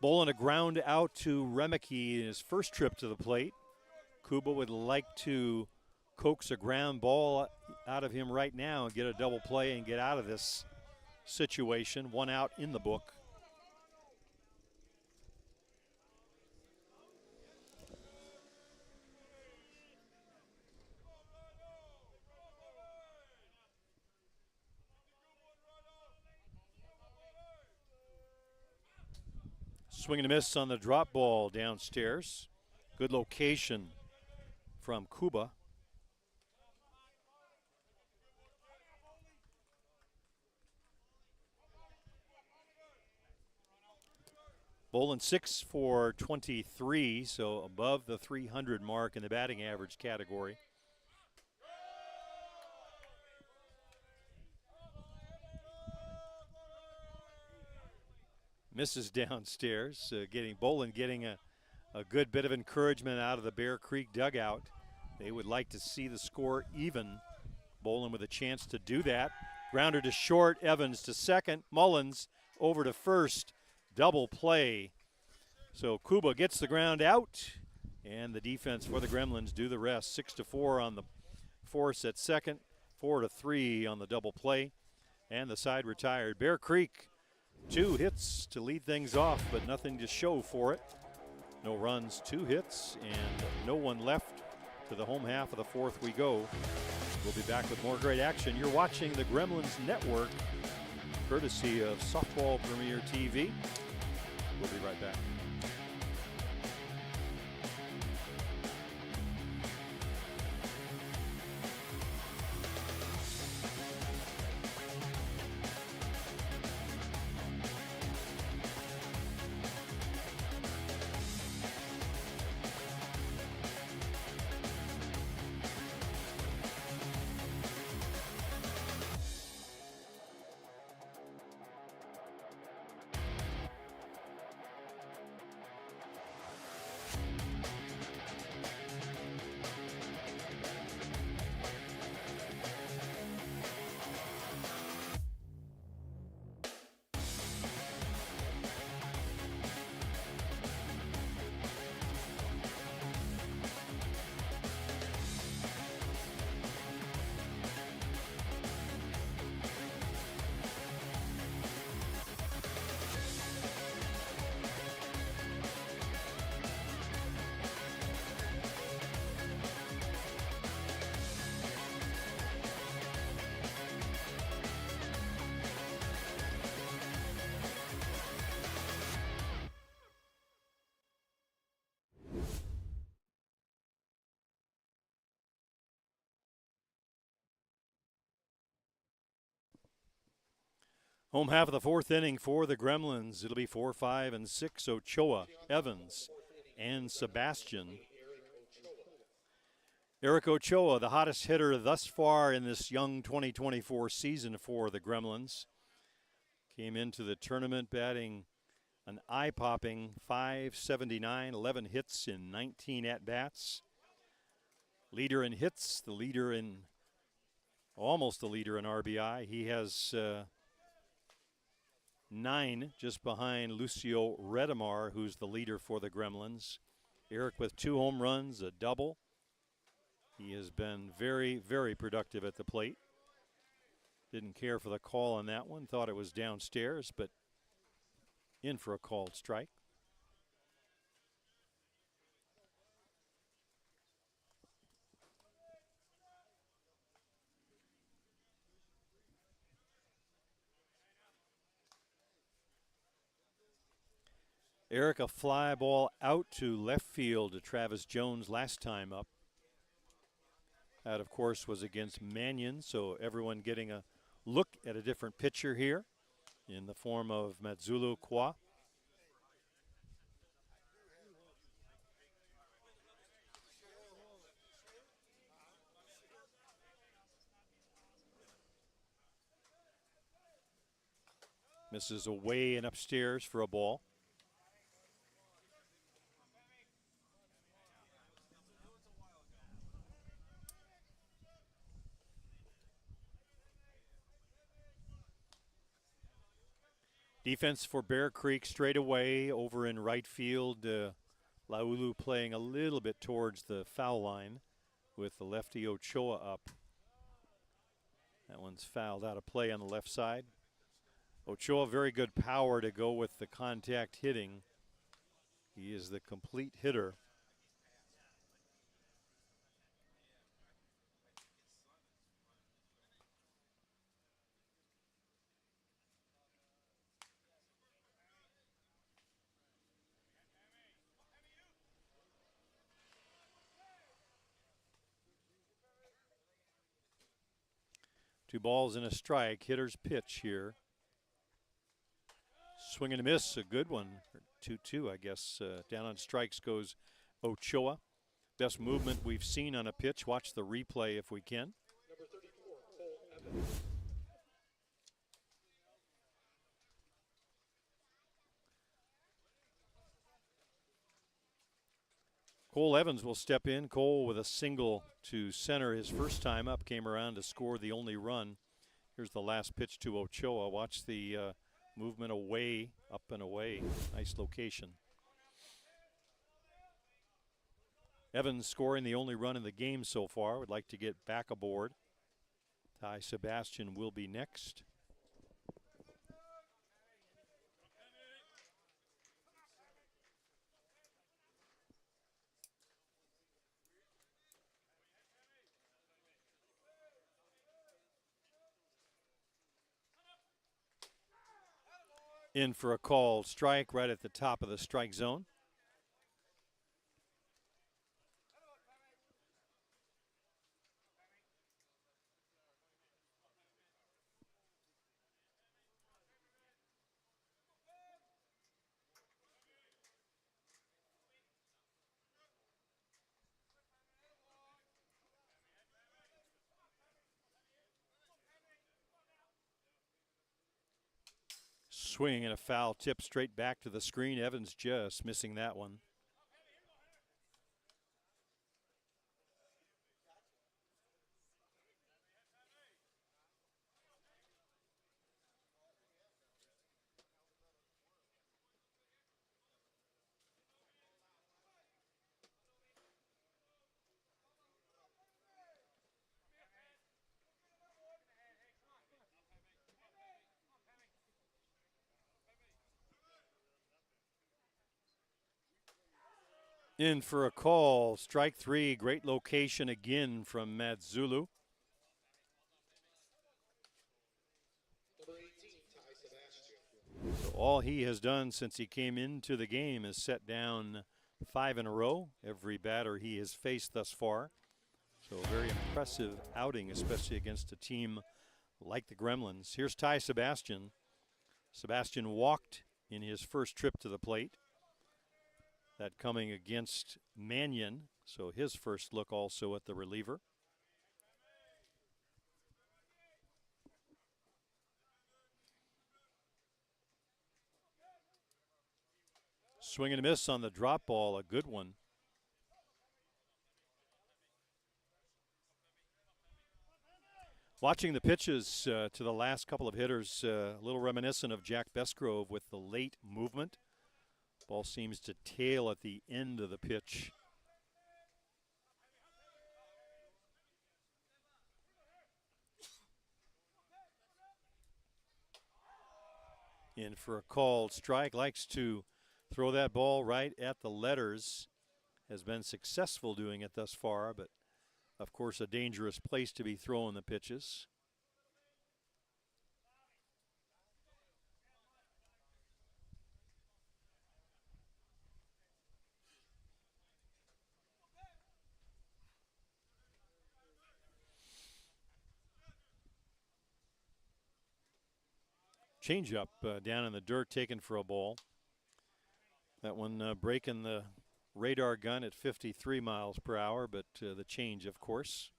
Bolin a ground out to Remeke in his first trip to the plate. Kuba would like to coax a ground ball out of him right now and get a double play and get out of this situation. One out in the book. Swing and a miss on the drop ball downstairs. Good location from Kuba. Bolin 6 for 23, so above the 300 mark in the batting average category. Misses downstairs, Bolin getting a good bit of encouragement out of the Bear Creek dugout. They would like to see the score even. Bolin with a chance to do that. Grounder to short, Evans to second, Mullins over to first. Double play. So Kuba gets the ground out, and the defense for the Gremlins do the rest. 6-4 on the force at second, 4-3 on the double play, and the side retired. Bear Creek, 2 hits to lead things off, but nothing to show for it. No runs, 2 hits, and no one left. To the home half of the fourth we go. We'll be back with more great action. You're watching the Gremlins Network, courtesy of Softball Premier TV. We'll be right back. Home half of the fourth inning for the Gremlins. It'll be 4, 5, and 6. Ochoa, Evans, and Sebastian. Eric Ochoa, the hottest hitter thus far in this young 2024 season for the Gremlins. Came into the tournament batting an eye-popping .579, 11 hits in 19 at-bats. Leader in hits, almost the leader in RBI. He has 9, just behind Lucio Redemar, who's the leader for the Gremlins. Eric with 2 home runs, a double. He has been very, very productive at the plate. Didn't care for the call on that one. Thought it was downstairs, but in for a called strike. Eric, a fly ball out to left field to Travis Jones last time up. That, of course, was against Mannion, so everyone getting a look at a different pitcher here in the form of Matsulu Kwa. Misses away and upstairs for a ball. Defense for Bear Creek straight away over in right field. Laulu playing a little bit towards the foul line with the lefty Ochoa up. That one's fouled out of play on the left side. Ochoa, very good power to go with the contact hitting. He is the complete hitter. Two balls and a strike. Hitter's pitch here. Swing and a miss, a good one. 2-2, I guess. Down on strikes goes Ochoa. Best movement we've seen on a pitch. Watch the replay if we can. Number 34, Cole Evans. Cole Evans will step in. Cole with a single to center his first time up. Came around to score the only run. Here's the last pitch to Ochoa. Watch the movement away, up and away. Nice location. Evans scoring the only run in the game so far. Would like to get back aboard. Ty Sebastian will be next. In for a called strike right at the top of the strike zone. Swing and a foul tip straight back to the screen. Evans just missing that one. In for a call, strike 3, great location again from Matsulu. Number 18, Ty Sebastian. So all he has done since he came into the game is set down 5 in a row, every batter he has faced thus far. So a very impressive outing, especially against a team like the Gremlins. Here's Ty Sebastian. Sebastian walked in his first trip to the plate. That coming against Mannion, so his first look also at the reliever. Swing and a miss on the drop ball, a good one. Watching the pitches to the last couple of hitters, a little reminiscent of Jack Besgrove with the late movement. Ball seems to tail at the end of the pitch. In for a called strike, likes to throw that ball right at the letters. Has been successful doing it thus far, but of course a dangerous place to be throwing the pitches. Changeup down in the dirt, taken for a ball. That one breaking the radar gun at 53 miles per hour, but the change, of course.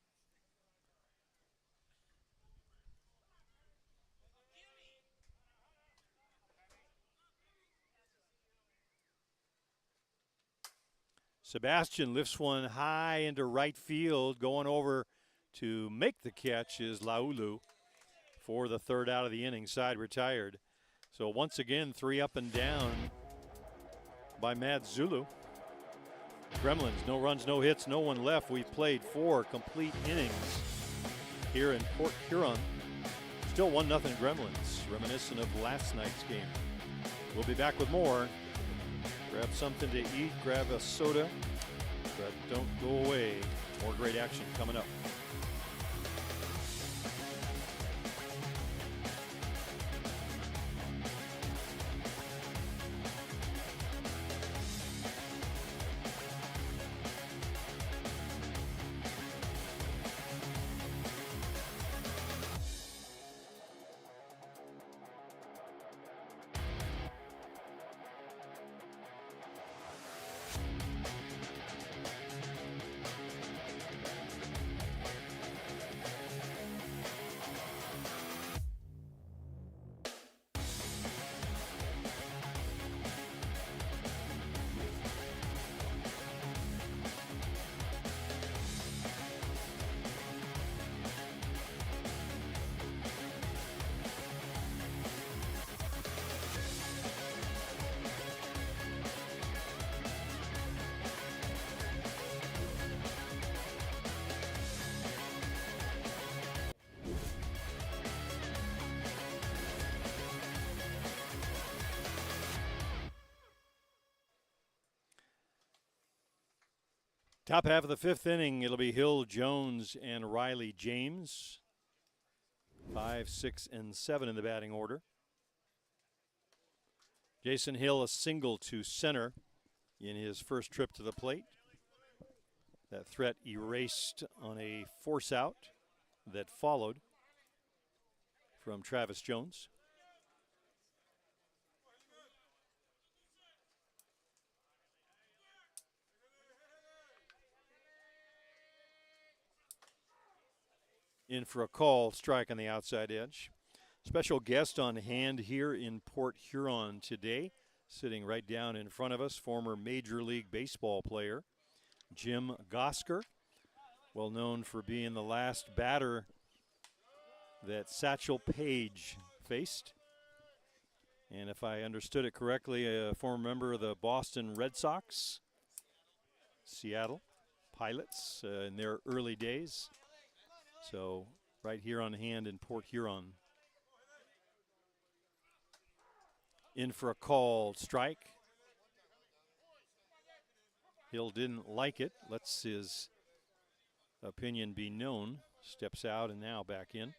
Sebastian lifts one high into right field. Going over to make the catch is Laulu for the third out of the inning. Side retired. So once again, 3 up and down by Mad Zulu. Gremlins, no runs, no hits, no one left. We've played 4 complete innings here in Port Huron. Still 1-0 Gremlins, reminiscent of last night's game. We'll be back with more. Grab something to eat, grab a soda, but don't go away. More great action coming up. Top half of the 5th inning, it'll be Hill, Jones, and Riley James. 5, 6, and 7 in the batting order. Jason Hill a single to center in his first trip to the plate. That threat erased on a force out that followed from Travis Jones. In for a call, strike on the outside edge. Special guest on hand here in Port Huron today, sitting right down in front of us, former Major League Baseball player Jim Gosker, well known for being the last batter that Satchel Paige faced. And if I understood it correctly, a former member of the Boston Red Sox, Seattle Pilots in their early days. So right here on hand in Port Huron. In for a called strike. Hill didn't like it. Lets his opinion be known. Steps out and now back in.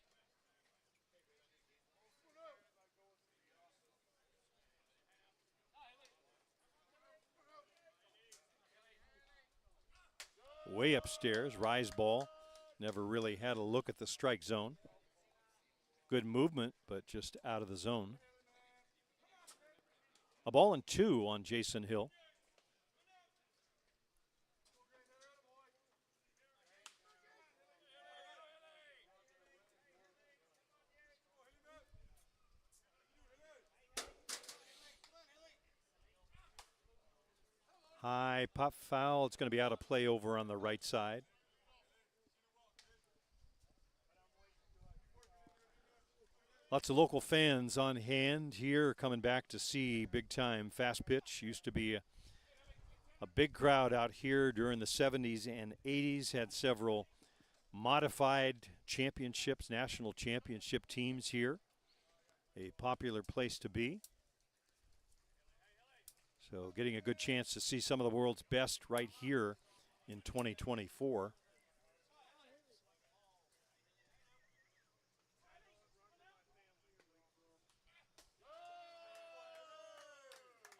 Way upstairs, rise ball. Never really had a look at the strike zone. Good movement, but just out of the zone. A ball and 2 on Jason Hill. High pop foul. It's going to be out of play over on the right side. Lots of local fans on hand here coming back to see big time fast pitch. Used to be a big crowd out here during the 70s and 80s. Had several modified championships, national championship teams here. A popular place to be. So getting a good chance to see some of the world's best right here in 2024.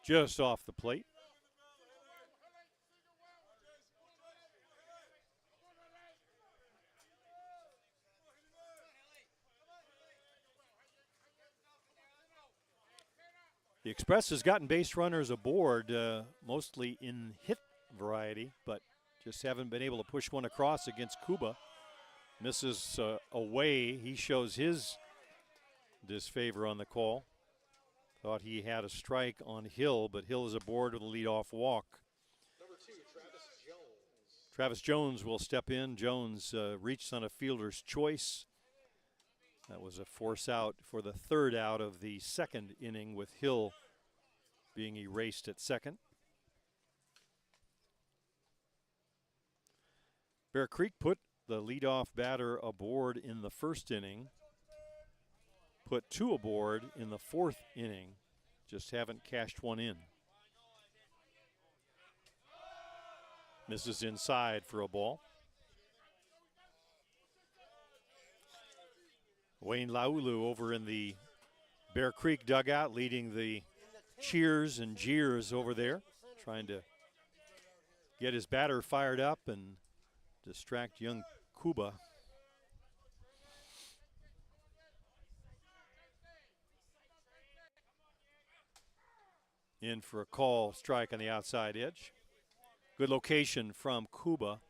Just off the plate. The Express has gotten base runners aboard, mostly in hit variety, but just haven't been able to push one across against Cuba. Misses away. He shows his disfavor on the call. Thought he had a strike on Hill, but Hill is aboard with a leadoff walk. Number 2, Travis Jones. Travis Jones will step in. Jones reached on a fielder's choice. That was a force out for the third out of the second inning, with Hill being erased at second. Bear Creek put the leadoff batter aboard in the first inning, put 2 aboard in the fourth inning, just haven't cashed one in. Misses inside for a ball. Wayne Laulu over in the Bear Creek dugout leading the cheers and jeers over there, trying to get his batter fired up and distract young Cuba. In for a call, strike on the outside edge. Good location from Cuba.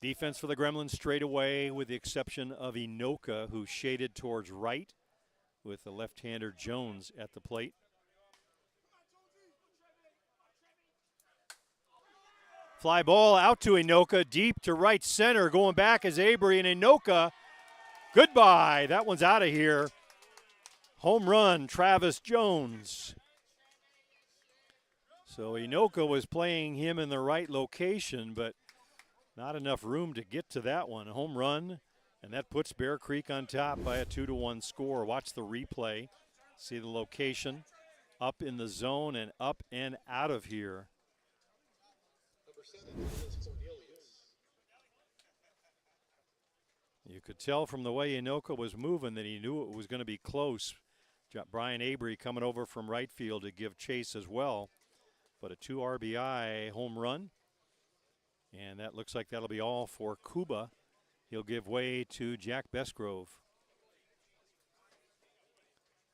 Defense for the Gremlins straight away, with the exception of Inoka, who shaded towards right with the left-hander Jones at the plate. Fly ball out to Inoka, deep to right center. Going back is Avery, and Inoka, goodbye. That one's out of here. Home run, Travis Jones. So Inoka was playing him in the right location, but not enough room to get to that one. Home run, and that puts Bear Creek on top by a 2-1 score. Watch the replay. See the location. Up in the zone and up and out of here. Number 7, Dennis Cornelius. You could tell from the way Inoka was moving that he knew it was going to be close. Brian Avery coming over from right field to give chase as well. But a 2 RBI home run. And that looks like that'll be all for Cuba. He'll give way to Jack Besgrove.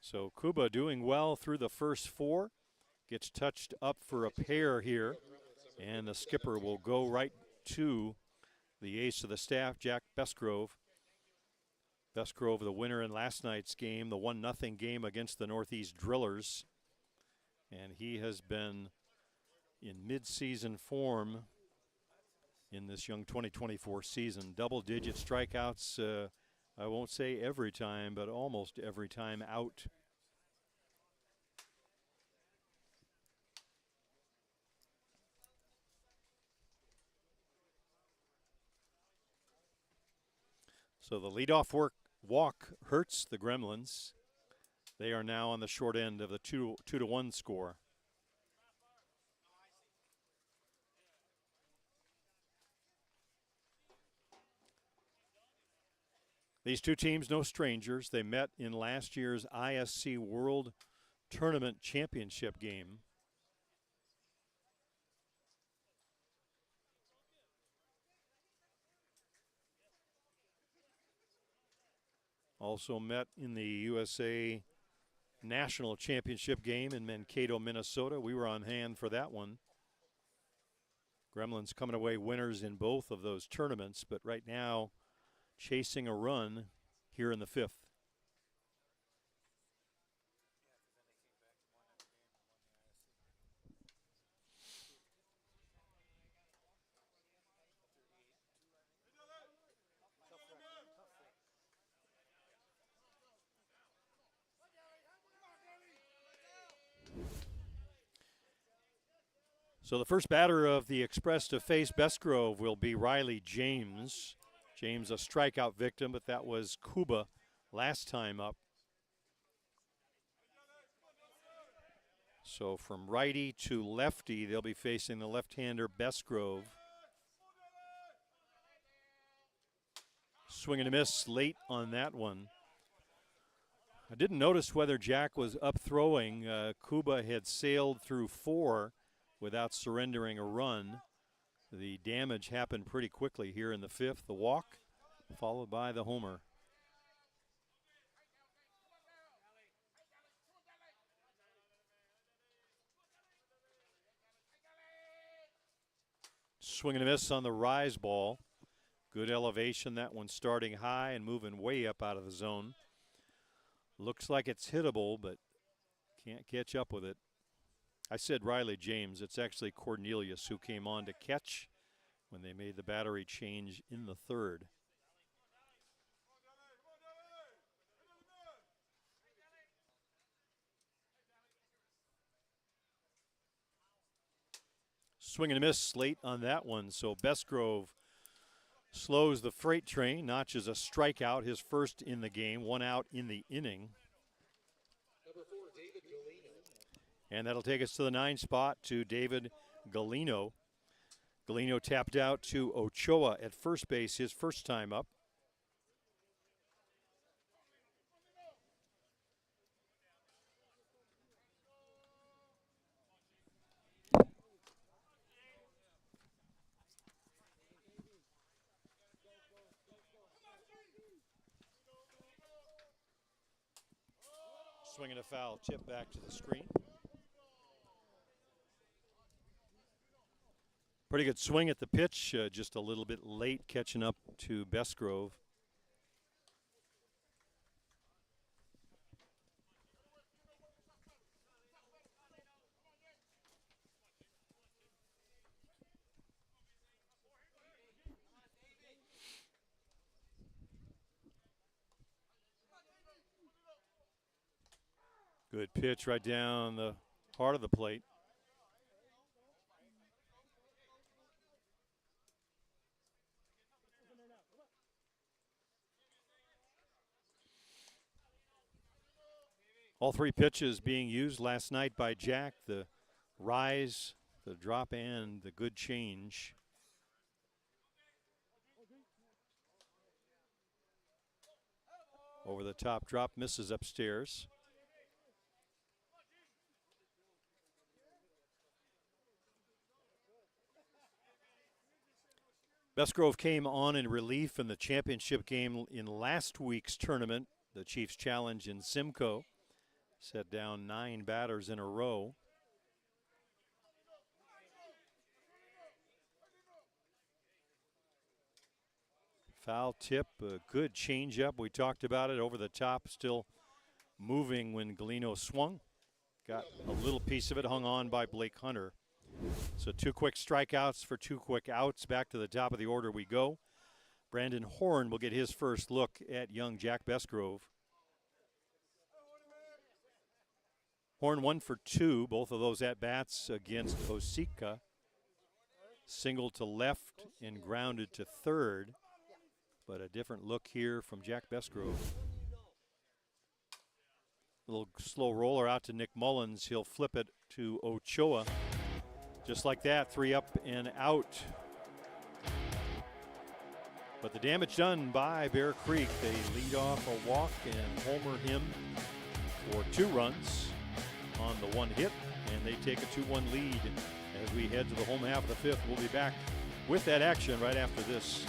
So Cuba doing well through the first 4. Gets touched up for a pair here. And the skipper will go right to the ace of the staff, Jack Besgrove. Besgrove, the winner in last night's game, the 1-0 game against the Northeast Drillers. And he has been in mid-season form in this young 2024 season. Double-digit strikeouts, I won't say every time, but almost every time out. So the leadoff walk hurts the Gremlins. They are now on the short end of the 2-1 score. These two teams, no strangers. They met in last year's ISC World Tournament Championship game. Also met in the USA national championship game in Mankato, Minnesota. We were on hand for that one. Gremlins coming away winners in both of those tournaments, but right now chasing a run here in the 5th. So the first batter of the Express to face Bestgrove will be Riley James. James a strikeout victim, but that was Kuba last time up. So from righty to lefty, they'll be facing the left-hander Bestgrove. Swing and a miss late on that one. I didn't notice whether Jack was up throwing. Kuba had sailed through 4 without surrendering a run. The damage happened pretty quickly here in the 5th. The walk followed by the homer. Swing and a miss on the rise ball. Good elevation. That one starting high and moving way up out of the zone. Looks like it's hittable, but can't catch up with it. I said Riley James. It's actually Cornelius who came on to catch when they made the battery change in the 3rd. Swing and a miss late on that one. So Bestgrove slows the freight train, notches a strikeout, his first in the game, 1 out in the inning. And that'll take us to the 9 spot to David Galino. Galino tapped out to Ochoa at first base his first time up. Swing and a foul, tip back to the screen. Pretty good swing at the pitch, just a little bit late catching up to Bestgrove. Good pitch right down the heart of the plate. All 3 pitches being used last night by Jack. The rise, the drop, and the good change. Over the top drop, misses upstairs. Bestgrove came on in relief in the championship game in last week's tournament, the Chiefs Challenge in Simcoe. Set down 9 batters in a row. Foul tip, a good changeup. We talked about it, over the top, still moving when Galino swung. Got a little piece of it hung on by Blake Hunter. So 2 quick strikeouts for 2 quick outs. Back to the top of the order we go. Brandon Horn will get his first look at young Jack Bestgrove. Horn 1 for 2, both of those at-bats against Osika. Single to left and grounded to third. But a different look here from Jack Bestgrove. Little slow roller out to Nick Mullins. He'll flip it to Ochoa. Just like that, 3 up and out. But the damage done by Bear Creek. They lead off a walk and homer him for 2 runs on the 1 hit, and they take a 2-1 lead as we head to the home half of the 5th. We'll be back with that action right after this.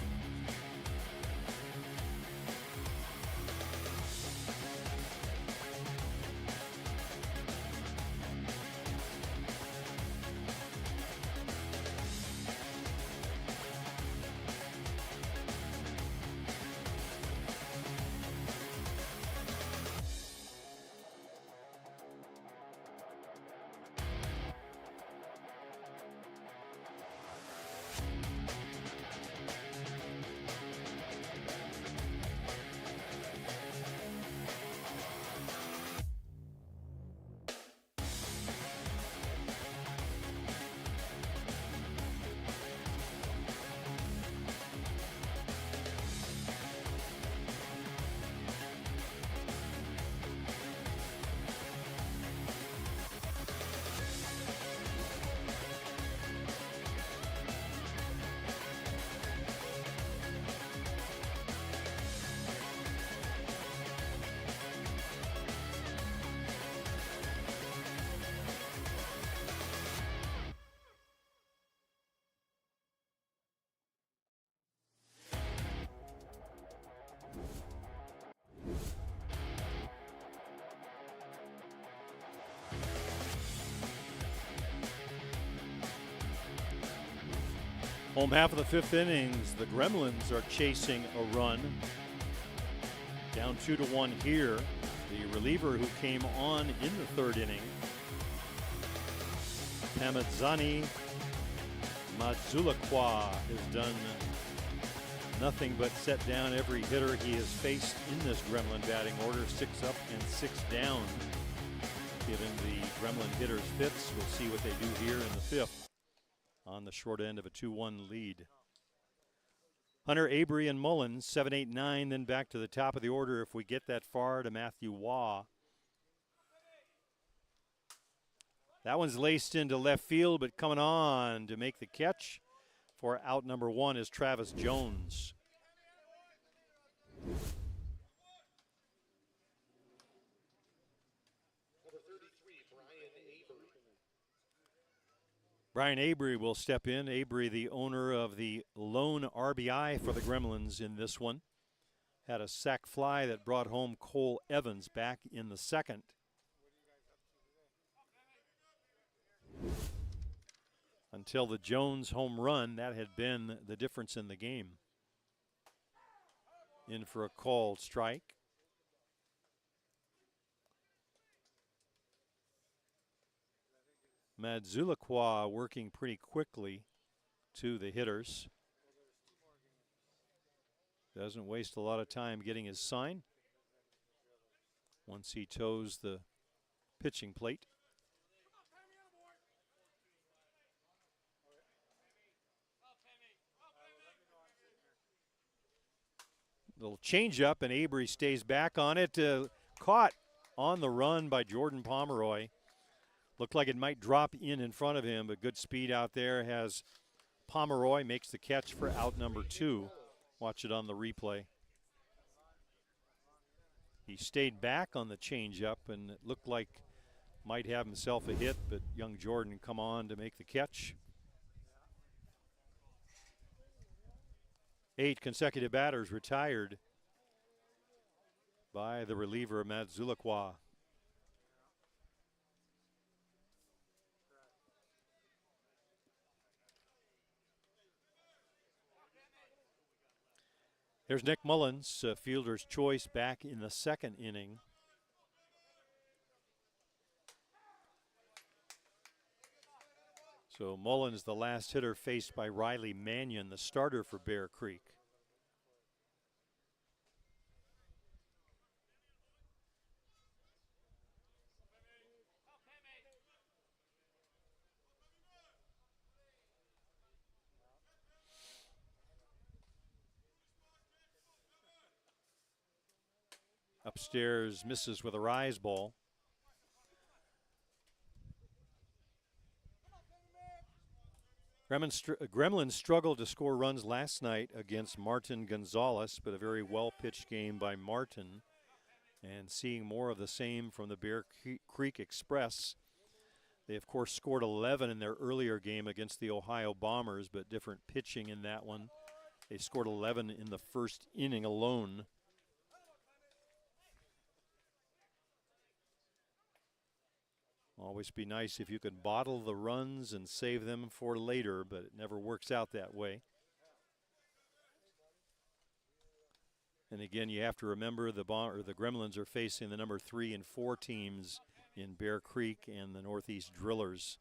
Home half of the fifth innings, the Gremlins are chasing a run. Down 2-1 here. The reliever who came on in the third inning, Pamadzani Mazulakwa, has done nothing but set down every hitter he has faced in this Gremlin batting order. 6 up and 6 down. Giving the Gremlin hitters fits. We'll see what they do here in the fifth on the short end of a 2-1 lead. Hunter, Avery, and Mullins, 7, 8, 9, then back to the top of the order if we get that far to Matthew Waugh. That one's laced into left field, but coming on to make the catch for out number 1 is Travis Jones. Number 33, Brian Avery. Brian Avery will step in. Avery, the owner of the lone RBI for the Gremlins in this one. Had a sac fly that brought home Cole Evans back in the second. Until the Jones home run, that had been the difference in the game. In for a called strike. Madzulakwa working pretty quickly to the hitters. Doesn't waste a lot of time getting his sign once he toes the pitching plate. Little change up, and Avery stays back on it. Caught on the run by Jordan Pomeroy. Looked like it might drop in front of him, but good speed out there. Has Pomeroy makes the catch for out number 2. Watch it on the replay. He stayed back on the changeup, and it looked like might have himself a hit, but young Jordan come on to make the catch. 8 consecutive batters retired by the reliever Madzulakwa. Here's Nick Mullins, fielder's choice, back in the second inning. So Mullins, the last hitter, faced by Riley Mannion, the starter for Bear Creek. Upstairs, misses with a rise ball. Gremlins struggled to score runs last night against Martin Gonzalez, but a very well-pitched game by Martin. And seeing more of the same from the Bear Creek Express. They, of course, scored 11 in their earlier game against the Ohio Bombers, but different pitching in that one. They scored 11 in the first inning alone. Always be nice if you could bottle the runs and save them for later, but it never works out that way. And again, you have to remember the Gremlins are facing the number 3 and 4 teams in Bear Creek and the Northeast Drillers.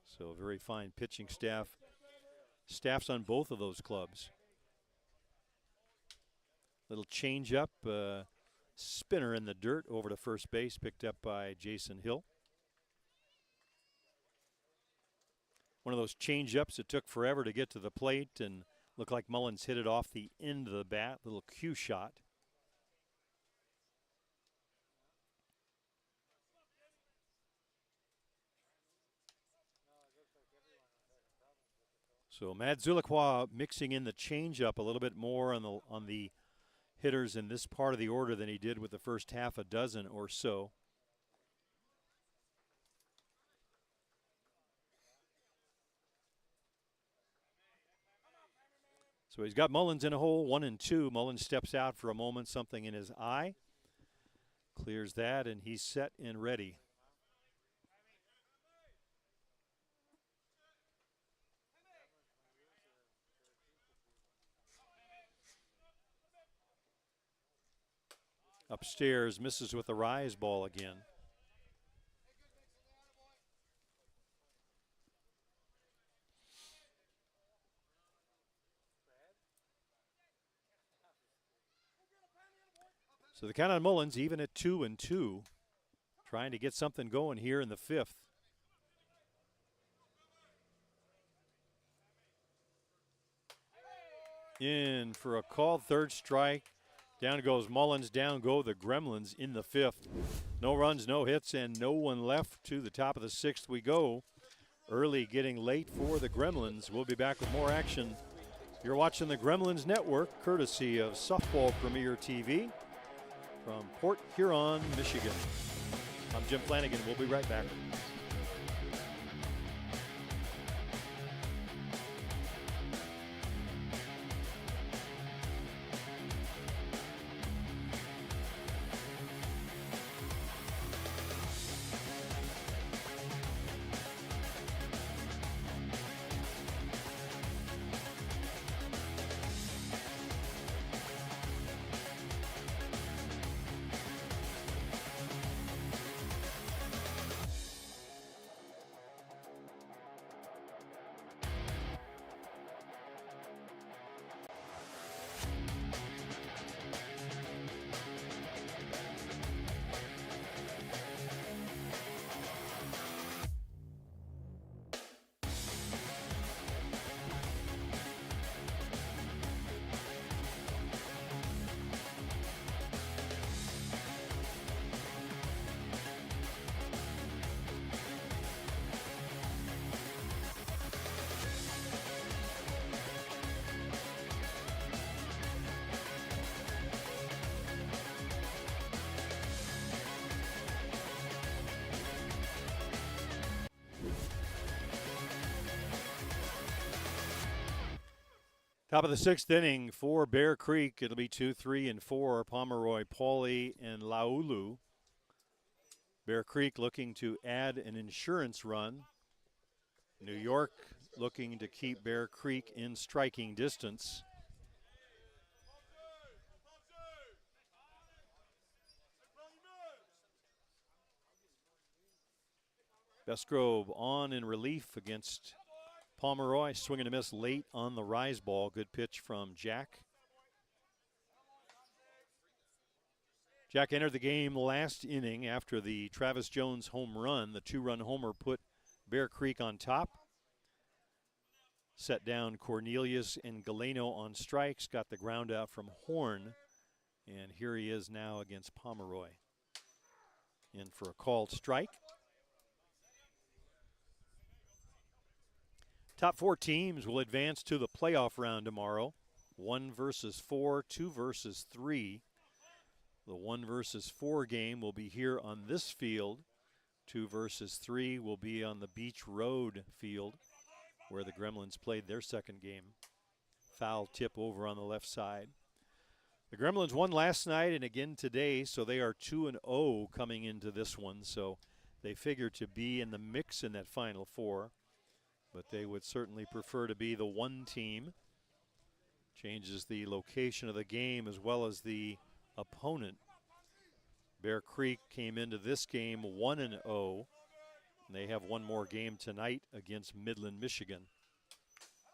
So very fine pitching staffs on both of those clubs. Little change up, spinner in the dirt over to first base, picked up by Jason Hill. One of those change-ups that took forever to get to the plate and looked like Mullins hit it off the end of the bat. Little cue shot. So Madzulakwa mixing in the change-up a little bit more on the hitters in this part of the order than he did with the first half a dozen or so. So he's got Mullins in a hole, 1 and 2. Mullins steps out for a moment, something in his eye. Clears that, and he's set and ready. Upstairs, misses with the rise ball again. So the count on Mullins, even at 2-2, trying to get something going here in the fifth. In for a called third strike. Down goes Mullins, down go the Gremlins in the fifth. No runs, no hits, and no one left. To the top of the sixth we go. Early getting late for the Gremlins. We'll be back with more action. You're watching the Gremlins Network, courtesy of Softball Premier TV from Port Huron, Michigan. I'm Jim Flanagan. We'll be right back. Top of the sixth inning for Bear Creek. It'll be 2, 3, and 4. Pomeroy, Pauly, and Laulu. Bear Creek looking to add an insurance run. New York looking to keep Bear Creek in striking distance. Bestgrove on in relief against Pomeroy, swinging a miss late on the rise ball. Good pitch from Jack. Jack entered the game last inning after the Travis Jones home run. The 2-run homer put Bear Creek on top. Set down Cornelius and Galeno on strikes. Got the ground out from Horn. And here he is now against Pomeroy. In for a called strike. Top 4 teams will advance to the playoff round tomorrow. 1 versus 4, 2 versus 3. The 1 versus 4 game will be here on this field. 2 versus 3 will be on the Beach Road field where the Gremlins played their second game. Foul tip over on the left side. The Gremlins won last night and again today, so they are 2-0 coming into this one. So they figure to be in the mix in that Final Four. But they would certainly prefer to be the 1 team. Changes the location of the game as well as the opponent. Bear Creek came into this game 1-0. And they have one more game tonight against Midland, Michigan.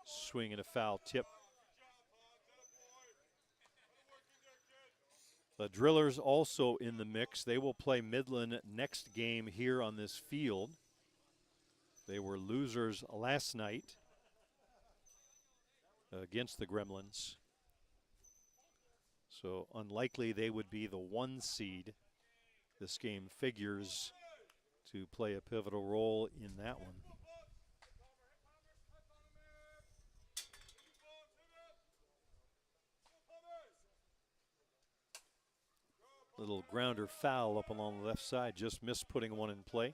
Swing and a foul tip. The Drillers also in the mix. They will play Midland next game here on this field. They were losers last night against the Gremlins. So unlikely they would be the 1 seed. This game figures to play a pivotal role in that one. Little grounder foul up along the left side. Just missed putting one in play.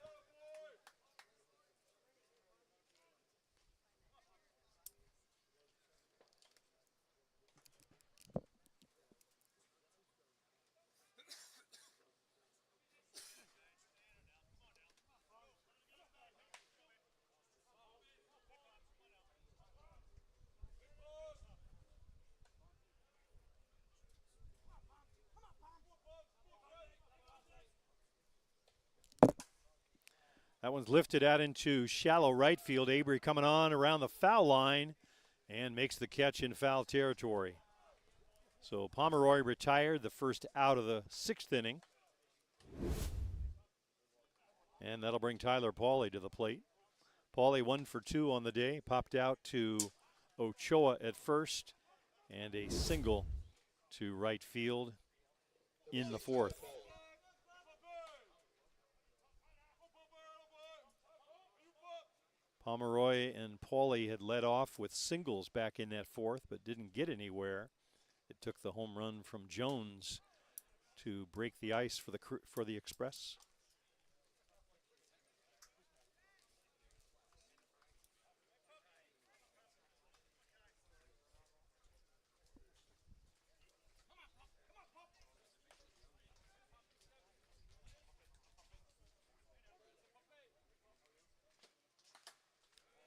That one's lifted out into shallow right field. Avery coming on around the foul line and makes the catch in foul territory. So Pomeroy retired, the first out of the 6th inning. And that'll bring Tyler Pauly to the plate. Pauly 1 for 2 on the day, popped out to Ochoa at first, and a single to right field in the 4th. Pomeroy and Pauly had led off with singles back in that 4th, but didn't get anywhere. It took the home run from Jones to break the ice for the Express.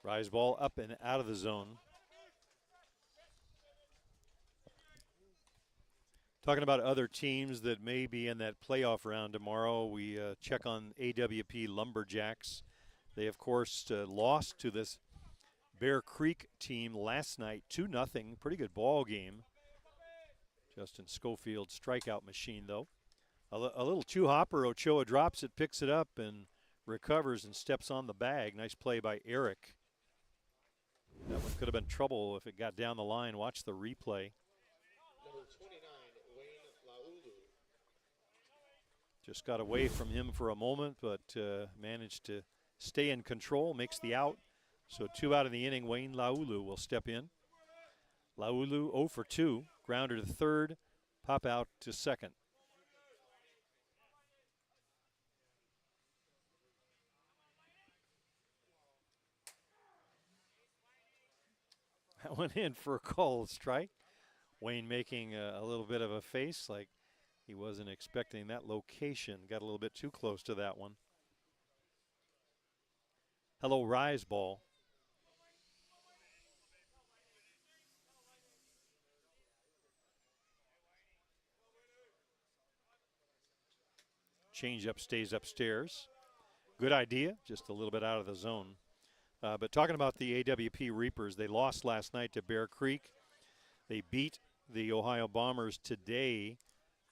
Rise ball up and out of the zone. Talking about other teams that may be in that playoff round tomorrow, we check on AWP Lumberjacks. They, of course, lost to this Bear Creek team last night, 2-0. Pretty good ball game. Justin Schofield's strikeout machine, though. A little two-hopper. Ochoa drops it, picks it up, and recovers and steps on the bag. Nice play by Eric. That one could have been trouble if it got down the line. Watch the replay. Number 29, Wayne Laulu. Just got away from him for a moment, but managed to stay in control, makes the out. So 2 out of the inning, Wayne Laulu will step in. Laulu 0 for 2, grounder to third, pop out to second. That went in for a called strike. Wayne making a little bit of a face like he wasn't expecting that location. Got a little bit too close to that one. Hello, rise ball. Changeup stays upstairs. Good idea, just a little bit out of the zone. But talking about the AWP Reapers, they lost last night to Bear Creek. They beat the Ohio Bombers today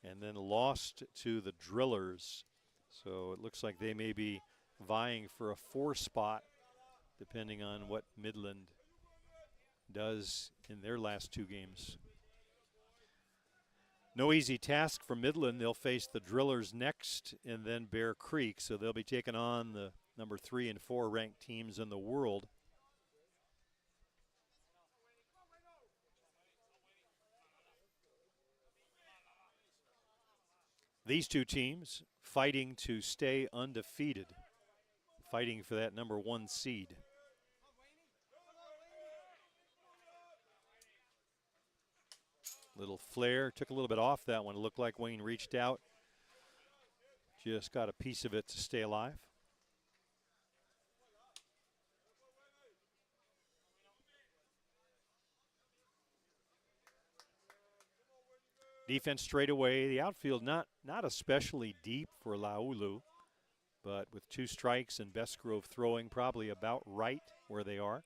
and then lost to the Drillers. So it looks like they may be vying for a 4 spot depending on what Midland does in their last 2 games. No easy task for Midland. They'll face the Drillers next and then Bear Creek. So they'll be taking on the number 3 and 4 ranked teams in the world. These 2 teams fighting to stay undefeated, fighting for that number 1 seed. Little flare, took a little bit off that one. It looked like Wayne reached out, just got a piece of it to stay alive. Defense straight away. The outfield not especially deep for Laulu, but with 2 strikes and Bestgrove throwing probably about right where they are.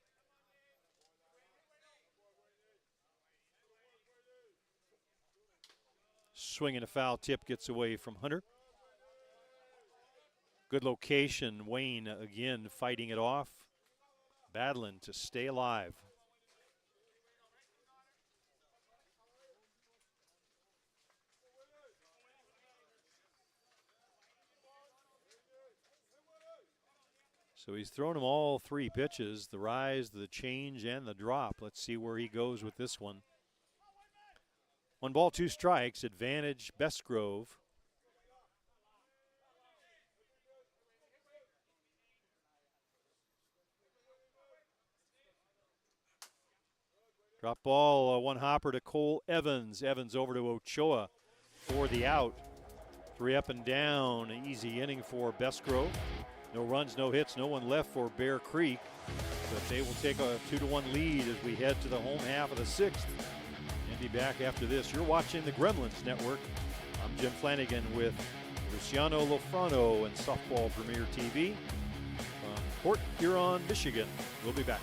Swinging a foul tip gets away from Hunter. Good location. Wayne again fighting it off, battling to stay alive. So he's thrown them all 3 pitches, the rise, the change, and the drop. Let's see where he goes with this one. 1 ball, 2 strikes, advantage Bestgrove. Drop ball, 1 hopper to Cole Evans. Evans over to Ochoa for the out. 3 up and down, easy inning for Bestgrove. No runs, no hits, no one left for Bear Creek. But they will take a 2-1 lead as we head to the home half of the 6th. And be back after this. You're watching the Gremlins Network. I'm Jim Flanagan with Luciano Lofrano and Softball Premier TV. Port Huron, Michigan. We'll be back.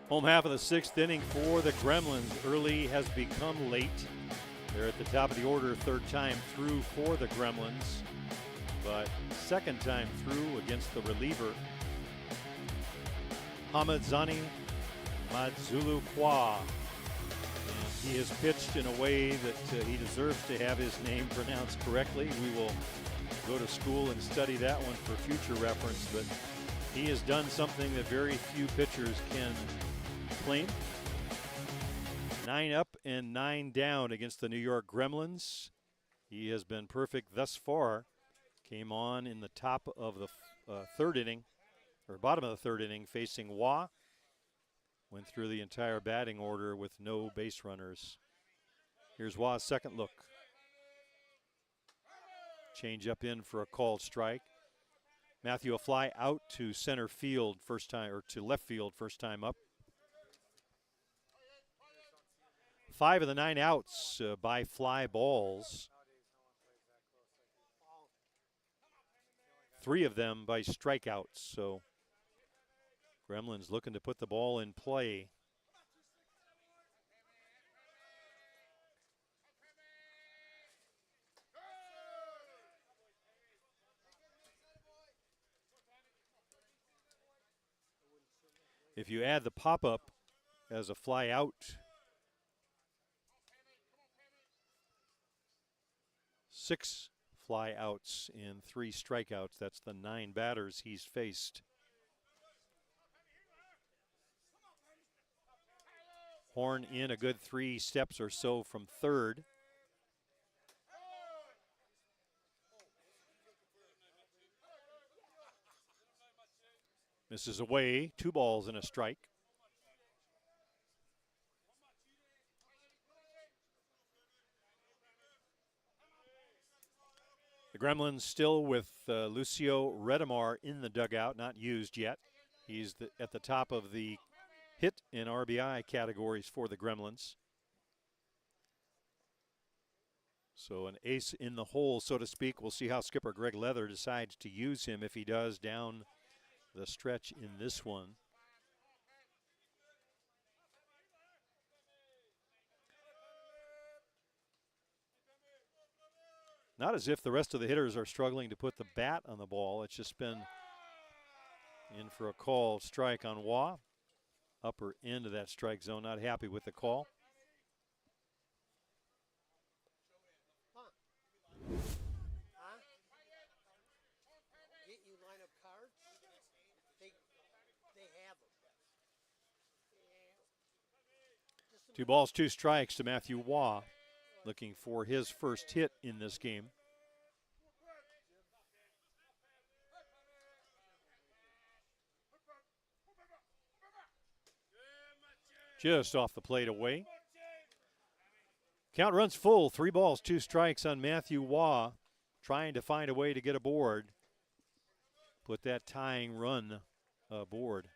Home half of the sixth inning for the Gremlins. Early has become late. They're at the top of the order, third time through for the Gremlins, but second time through against the reliever, Hamadzani Madzulu Kwa. And he has pitched in a way that he deserves to have his name pronounced correctly. We will go to school and study that one for future reference, but he has done something that very few pitchers can claim. 9 up and 9 down against the New York Gremlins. He has been perfect thus far. Came on in the top of the third inning, or bottom of the third inning, facing Wah. Went through the entire batting order with no base runners. Here's Wah's second look. Change up in for a called strike. Matthew, a fly out to center field first time, or to left field first time up. 5 of the 9 outs by fly balls. 3 of them by strikeouts. So Gremlins looking to put the ball in play. If you add the pop-up as a fly out, 6 fly outs and 3 strikeouts. That's the 9 batters he's faced. Horn in a good 3 steps or so from third. Misses away, 2 balls and a strike. The Gremlins still with Lucio Redemar in the dugout, not used yet. He's at the top of the hit and RBI categories for the Gremlins. So an ace in the hole, so to speak. We'll see how skipper Greg Leather decides to use him, if he does, down the stretch in this one. Not as if the rest of the hitters are struggling to put the bat on the ball. It's just been in for a call strike on Wah. Upper end of that strike zone. Not happy with the call. Get you line up cards? They have them. 2 balls, 2 strikes to Matthew Wah, looking for his first hit in this game. Just off the plate away. Count runs full. 3 balls, 2 strikes on Matthew Wah, trying to find a way to get aboard. Put that tying run aboard.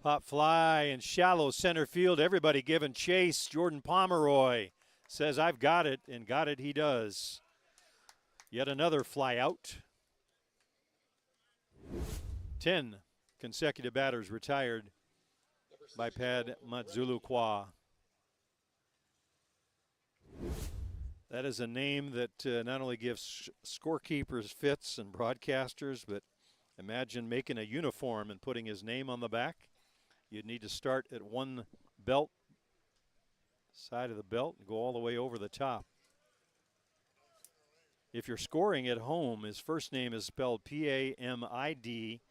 Pop fly in shallow center field. Everybody giving chase. Jordan Pomeroy says, I've got it, and got it he does. Yet another fly out. 10 consecutive batters retired by Pad Matzulu-Kwa. That is a name that not only gives scorekeepers fits and broadcasters, but imagine making a uniform and putting his name on the back. You'd need to start at one belt, side of the belt, and go all the way over the top. If you're scoring at home, his first name is spelled P-A-M-I-D-Z-A-N-I.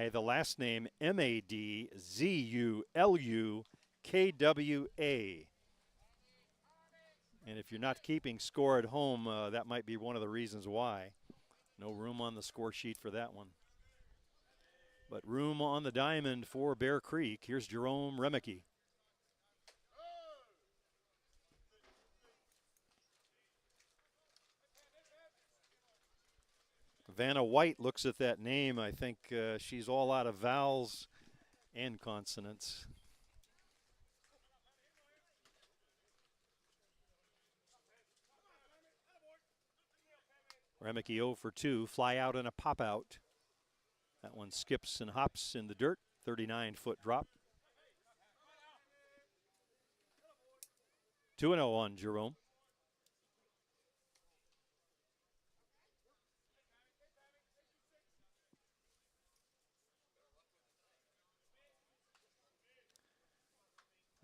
The last name M-A-D-Z-U-L-U-K-W-A. And if you're not keeping score at home, that might be one of the reasons why. No room on the score sheet for that one. But room on the diamond for Bear Creek. Here's Jerome Remicky. Vanna White looks at that name. I think she's all out of vowels and consonants. Remicky 0 for 2. Fly out and a pop out. That one skips and hops in the dirt. 39-foot drop. 2-0 on Jerome.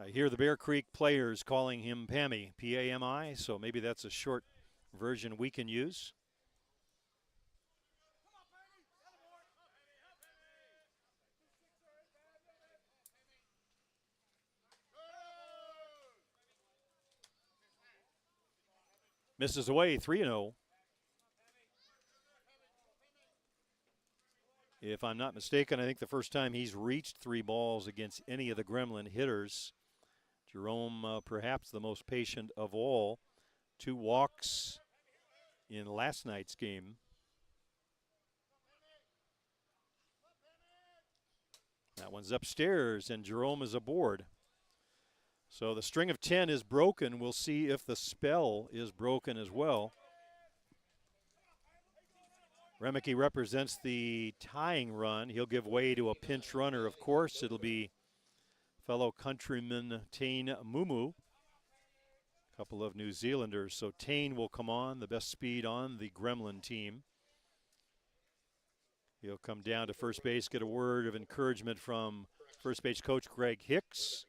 I hear the Bear Creek players calling him Pammy, P-A-M-I, so maybe that's a short version we can use. Misses away, 3-0. If I'm not mistaken, I think the first time he's reached 3 balls against any of the Gremlin hitters. Jerome, perhaps the most patient of all. 2 walks in last night's game. That one's upstairs, and Jerome is aboard. So the string of 10 is broken. We'll see if the spell is broken as well. Remicky represents the tying run. He'll give way to a pinch runner, of course. It'll be fellow countryman Tane Mumu. A couple of New Zealanders. So Tane will come on, the best speed on the Gremlin team. He'll come down to first base, get a word of encouragement from first base coach Greg Hicks.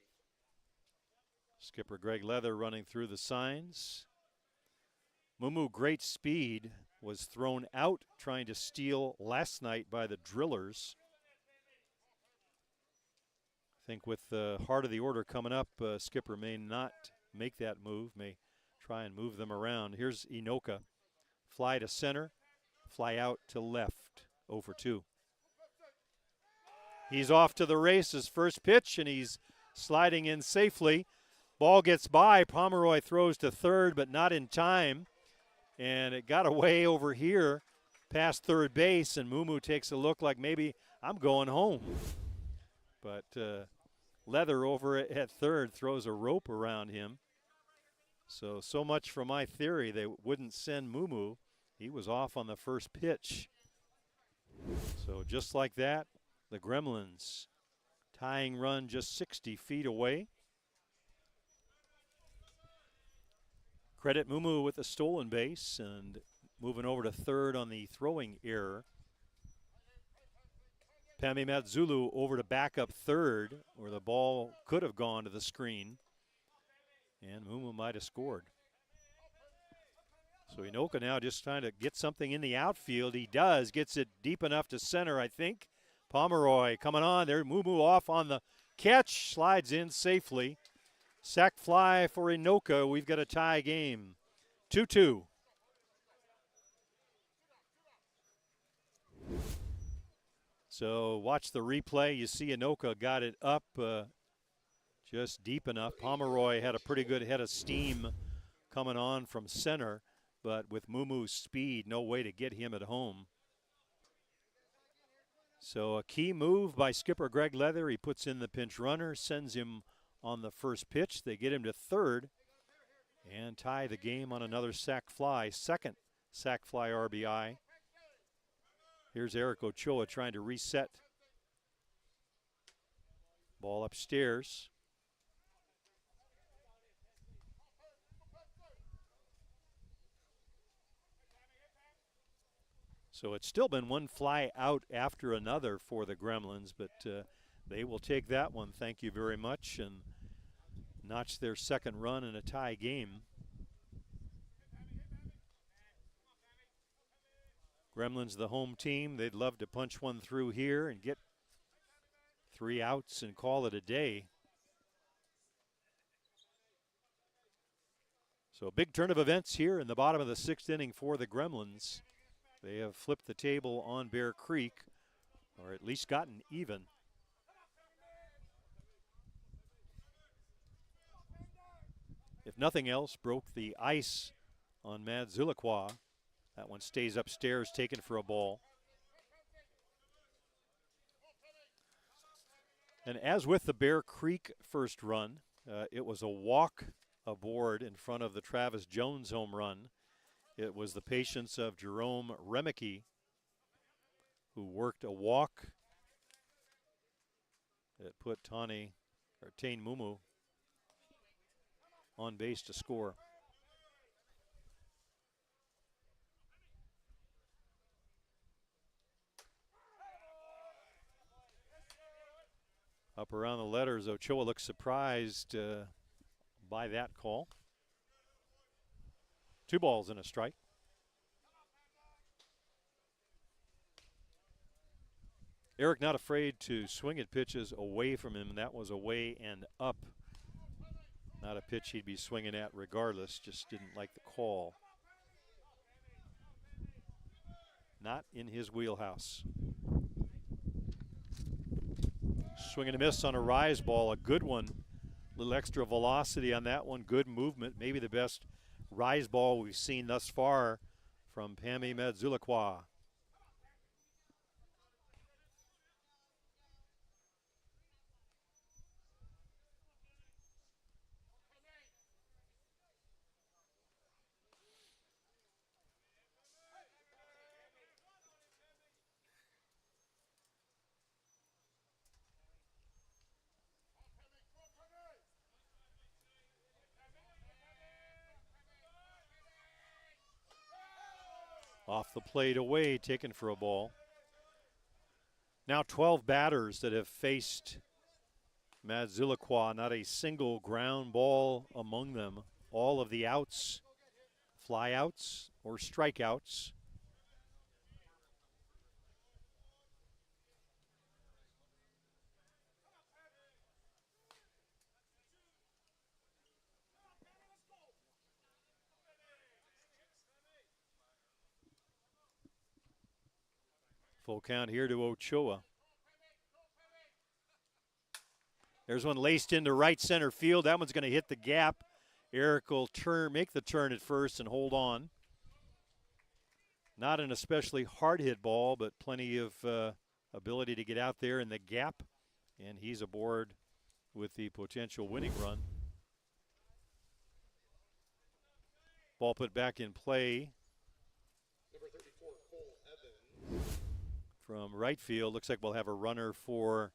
Skipper Greg Leather running through the signs. Mumu, great speed, was thrown out trying to steal last night by the Drillers. I think with the heart of the order coming up, Skipper may not make that move, may try and move them around. Here's Inoka. Fly to center, fly out to left. 0 for 2. He's off to the races. First pitch, and he's sliding in safely. Ball gets by. Pomeroy throws to third, but not in time. And it got away over here past third base, and Mumu takes a look like maybe I'm going home. But Leather over at third throws a rope around him. So much for my theory they wouldn't send Mumu. He was off on the first pitch. So just like that, the Gremlins tying run just 60 feet away. Credit Mumu with the stolen base and moving over to third on the throwing error. Pami Matzulu over to back up third, where the ball could have gone to the screen, and Mumu might have scored. So Inoka now just trying to get something in the outfield. He does, gets it deep enough to center, I think. Pomeroy coming on there. Mumu off on the catch, slides in safely. Sac fly for Inoka. We've got a tie game. 2-2. So watch the replay. You see Inoka got it up just deep enough. Pomeroy had a pretty good head of steam coming on from center, but with Mumu's speed, no way to get him at home. So a key move by skipper Greg Leather. He puts in the pinch runner, sends him on the first pitch. They get him to third and tie the game on another sac fly. Second sac fly RBI. Here's Eric Ochoa trying to reset. Ball upstairs. So it's still been one fly out after another for the Gremlins, but they will take that one, thank you very much, and notch their second run in a tie game. Gremlins, the home team, they'd love to punch one through here and get 3 outs and call it a day. So a big turn of events here in the bottom of the 6th inning for the Gremlins. They have flipped the table on Bear Creek, or at least gotten even. If nothing else, broke the ice on Madzilaqua. That one stays upstairs, taken for a ball. And as with the Bear Creek first run, it was a walk aboard in front of the Travis Jones home run. It was the patience of Jerome Remicke who worked a walk that put Tane Mumu on base to score. Up around the letters, Ochoa looks surprised by that call. 2 balls and a strike. Eric not afraid to swing at pitches away from him, and that was away and up. Not a pitch he'd be swinging at regardless, just didn't like the call. Not in his wheelhouse. Swing and a miss on a rise ball, a good one. A little extra velocity on that one, good movement. Maybe the best rise ball we've seen thus far from Pami Madzilaqua. Off the plate away, taken for a ball. Now 12 batters that have faced Madzilaqua, not a single ground ball among them. All of the outs, flyouts or strikeouts. Full count here to Ochoa. There's one laced into right center field. That one's going to hit the gap. Eric will make the turn at first and hold on. Not an especially hard hit ball, but plenty of ability to get out there in the gap. And he's aboard with the potential winning run. Ball put back in play. Number 34, Cole Evans. From right field, looks like we'll have a runner for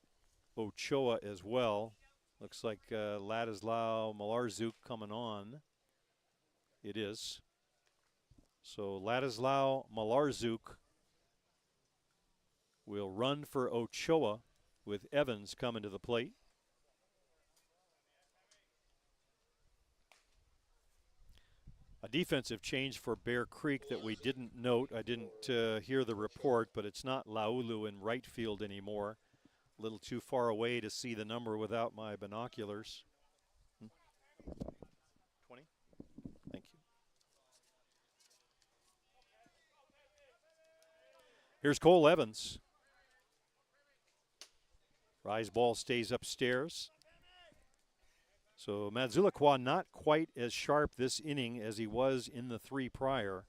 Ochoa as well. Looks like Ladislao Malarczuk coming on. It is. So Ladislao Malarczuk will run for Ochoa with Evans coming to the plate. A defensive change for Bear Creek that we didn't note. I didn't hear the report, but it's not Laulu in right field anymore. A little too far away to see the number without my binoculars. 20? Thank you. Here's Cole Evans. Rise ball stays upstairs. So Madzilaqua not quite as sharp this inning as he was in the 3 prior.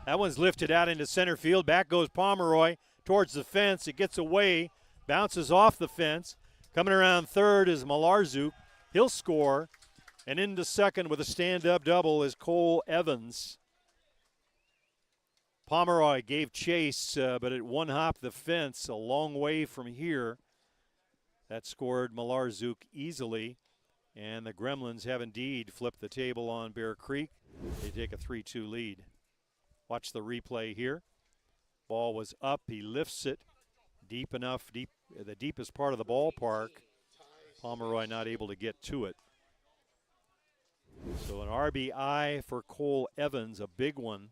That one's lifted out into center field. Back goes Pomeroy towards the fence. It gets away, bounces off the fence. Coming around third is Malarzuk. He'll score. And into second with a stand-up double is Cole Evans. Pomeroy gave chase, but it one-hopped the fence a long way from here. That scored Malarzuk easily. And the Gremlins have indeed flipped the table on Bear Creek. They take a 3-2 lead. Watch the replay here. Ball was up. He lifts it deep enough, the deepest part of the ballpark. Pomeroy not able to get to it. So an RBI for Cole Evans, a big one.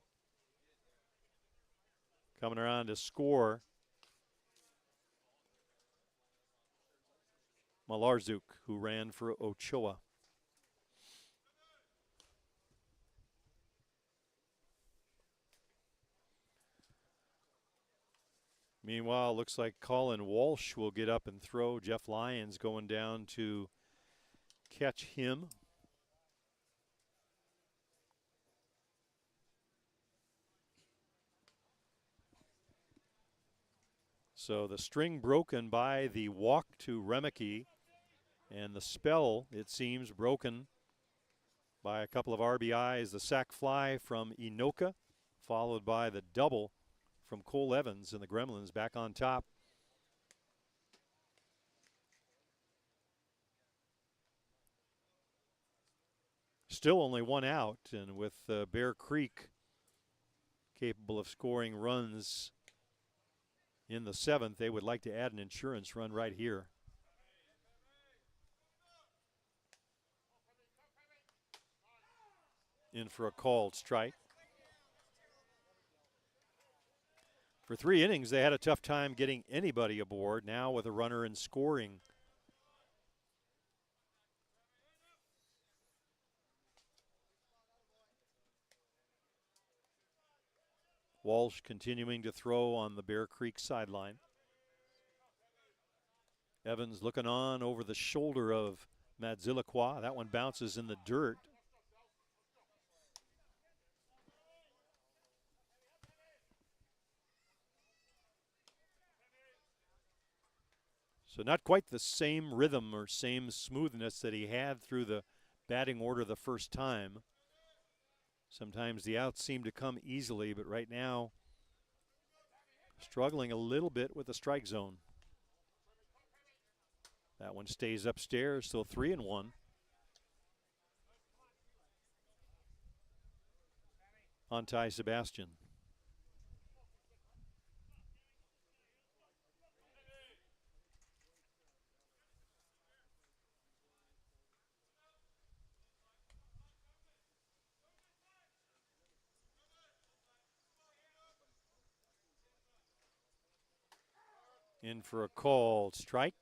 Coming around to score, Malarzuk, who ran for Ochoa. Meanwhile, looks like Colin Walsh will get up and throw. Jeff Lyons going down to catch him. So the string broken by the walk to Remeke, and the spell, it seems, broken by a couple of RBIs. The sac fly from Inoka, followed by the double from Cole Evans, and the Gremlins back on top. Still only one out, and with Bear Creek capable of scoring runs in the seventh, they would like to add an insurance run right here. In for a called strike. For 3 innings, they had a tough time getting anybody aboard. Now with a runner in scoring. Walsh continuing to throw on the Bear Creek sideline. Evans looking on over the shoulder of Madzilaqua. That one bounces in the dirt. So not quite the same rhythm or same smoothness that he had through the batting order the first time. Sometimes the outs seem to come easily, but right now struggling a little bit with the strike zone. That one stays upstairs, still 3-1. On Ty Sebastian. In for a called strike.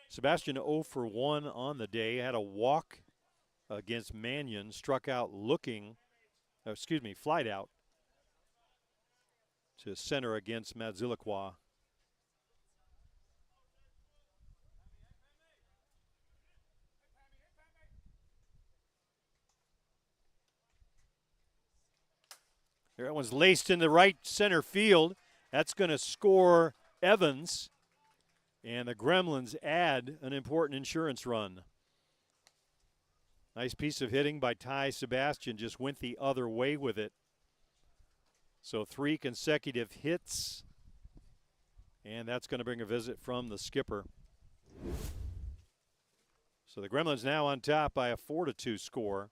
Sebastian 0 for 1 on the day. Had a walk against Mannion. Struck out flied out to center against Madzilaqua. That one's laced into right center field. That's going to score Evans. And the Gremlins add an important insurance run. Nice piece of hitting by Ty Sebastian. Just went the other way with it. So 3 consecutive hits. And that's going to bring a visit from the skipper. So the Gremlins now on top by a 4-2 score.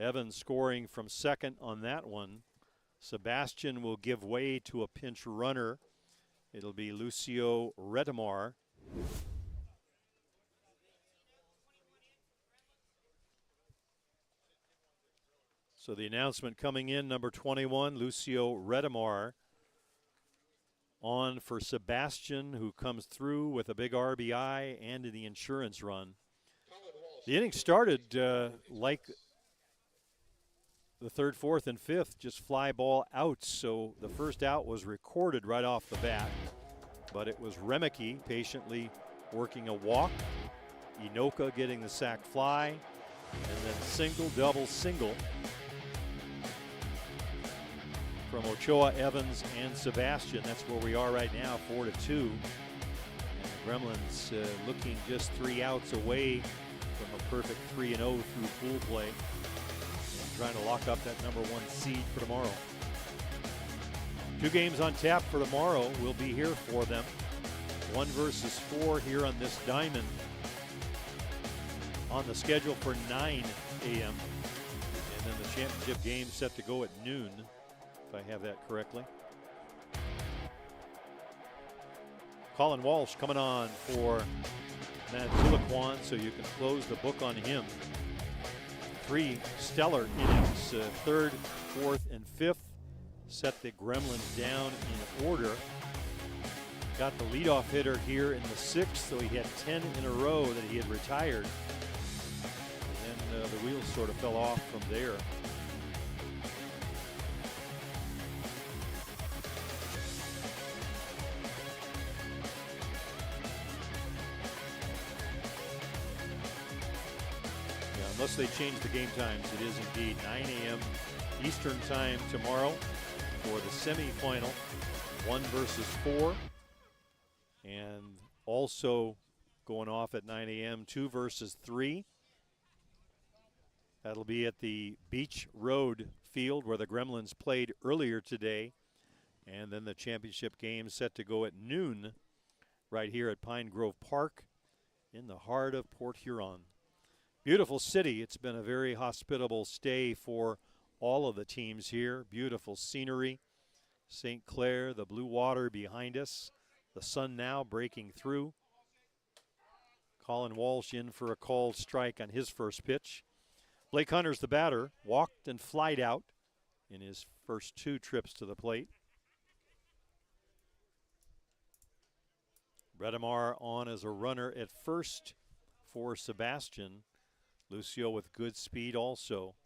Evans scoring from second on that one. Sebastian will give way to a pinch runner. It'll be Lucio Retamar. So the announcement coming in, number 21, Lucio Retamar. On for Sebastian, who comes through with a big RBI and the insurance run. The inning started like the third, fourth, and fifth, just fly ball outs. So the first out was recorded right off the bat, but it was Remeke patiently working a walk Inoka getting the sac fly, and then single, double, single from Ochoa, Evans, and Sebastian. That's where we are right now, 4-2. And the Gremlins looking just 3 outs away from a perfect 3-0 through pool play, and trying to lock up that number 1 seed for tomorrow. 2 games on tap for tomorrow. We'll be here for them. 1 versus 4 here on this diamond on the schedule for 9 a.m. And then the championship game set to go at noon, if I have that correctly. Colin Walsh coming on for Matt Zulaquan, so you can close the book on him. 3 stellar innings, 3rd, 4th, and 5th. Set the Gremlins down in order. Got the leadoff hitter here in the 6th, so he had 10 in a row that he had retired. And then the wheels sort of fell off from there. Yeah, unless they change the game times, it is indeed 9 a.m. Eastern time tomorrow for the semifinal, 1 versus 4. And also going off at 9 a.m., 2 versus 3. That'll be at the Beach Road field where the Gremlins played earlier today. And then the championship game set to go at noon right here at Pine Grove Park in the heart of Port Huron. Beautiful city. It's been a very hospitable stay for all of the teams here. Beautiful scenery. St. Clair, the blue water behind us. The sun now breaking through. Colin Walsh in for a called strike on his first pitch. Blake Hunter's the batter. Walked and flied out in his first 2 trips to the plate. Bredemar on as a runner at first for Sebastian. Lucio with good speed also.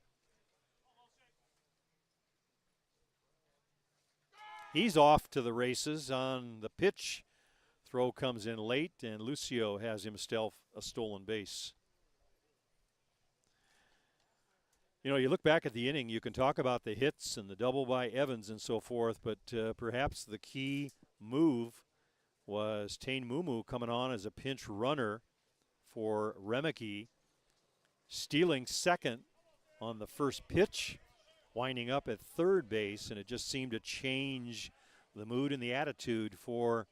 He's off to the races on the pitch. Throw comes in late, and Lucio has himself a stolen base. You know, you look back at the inning, you can talk about the hits and the double by Evans and so forth, but perhaps the key move was Tane Mumu coming on as a pinch runner for Remeke, stealing second on the first pitch, winding up at third base, and it just seemed to change the mood and the attitude for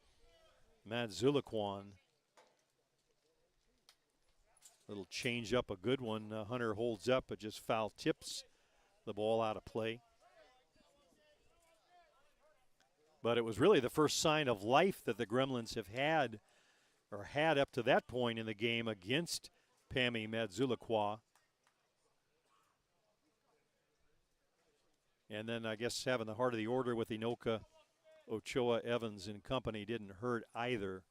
Matt Zulaquan. Little change up, a good one. Hunter holds up, but just foul tips the ball out of play. But it was really the first sign of life that the Gremlins have had, or had up to that point in the game against Pami Madzulaqua. And then I guess having the heart of the order with Inoka, Ochoa, Evans, and company didn't hurt either.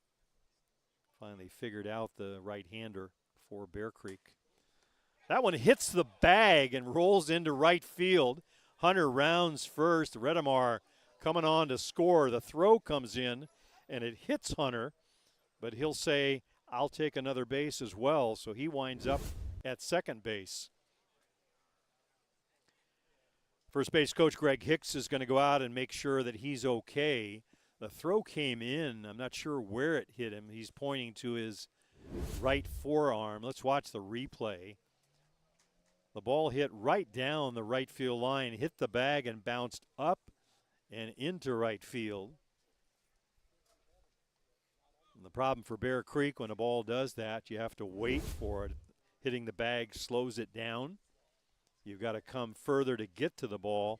Finally figured out the right-hander for Bear Creek. That one hits the bag and rolls into right field. Hunter rounds first. Redemar coming on to score. The throw comes in, and it hits Hunter, but he'll say, I'll take another base as well, so he winds up at second base. First base coach Greg Hicks is going to go out and make sure that he's okay. The throw came in. I'm not sure where it hit him. He's pointing to his right forearm. Let's watch the replay. The ball hit right down the right field line, hit the bag and bounced up and into right field. And the problem for Bear Creek when a ball does that, you have to wait for it. Hitting the bag slows it down. You've got to come further to get to the ball,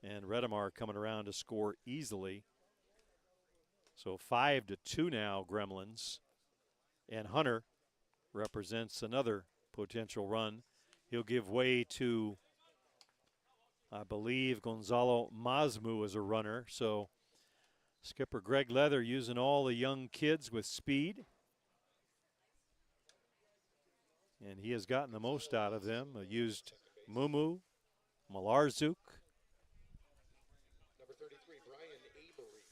and Redemar coming around to score easily. So 5-2 now, Gremlins. And Hunter represents another potential run. He'll give way to, I believe, Gonzalo Mazmu as a runner. So skipper Greg Leather using all the young kids with speed. And he has gotten the most out of them. Used Mumu, Malarzuk. Number 33, Brian Avery.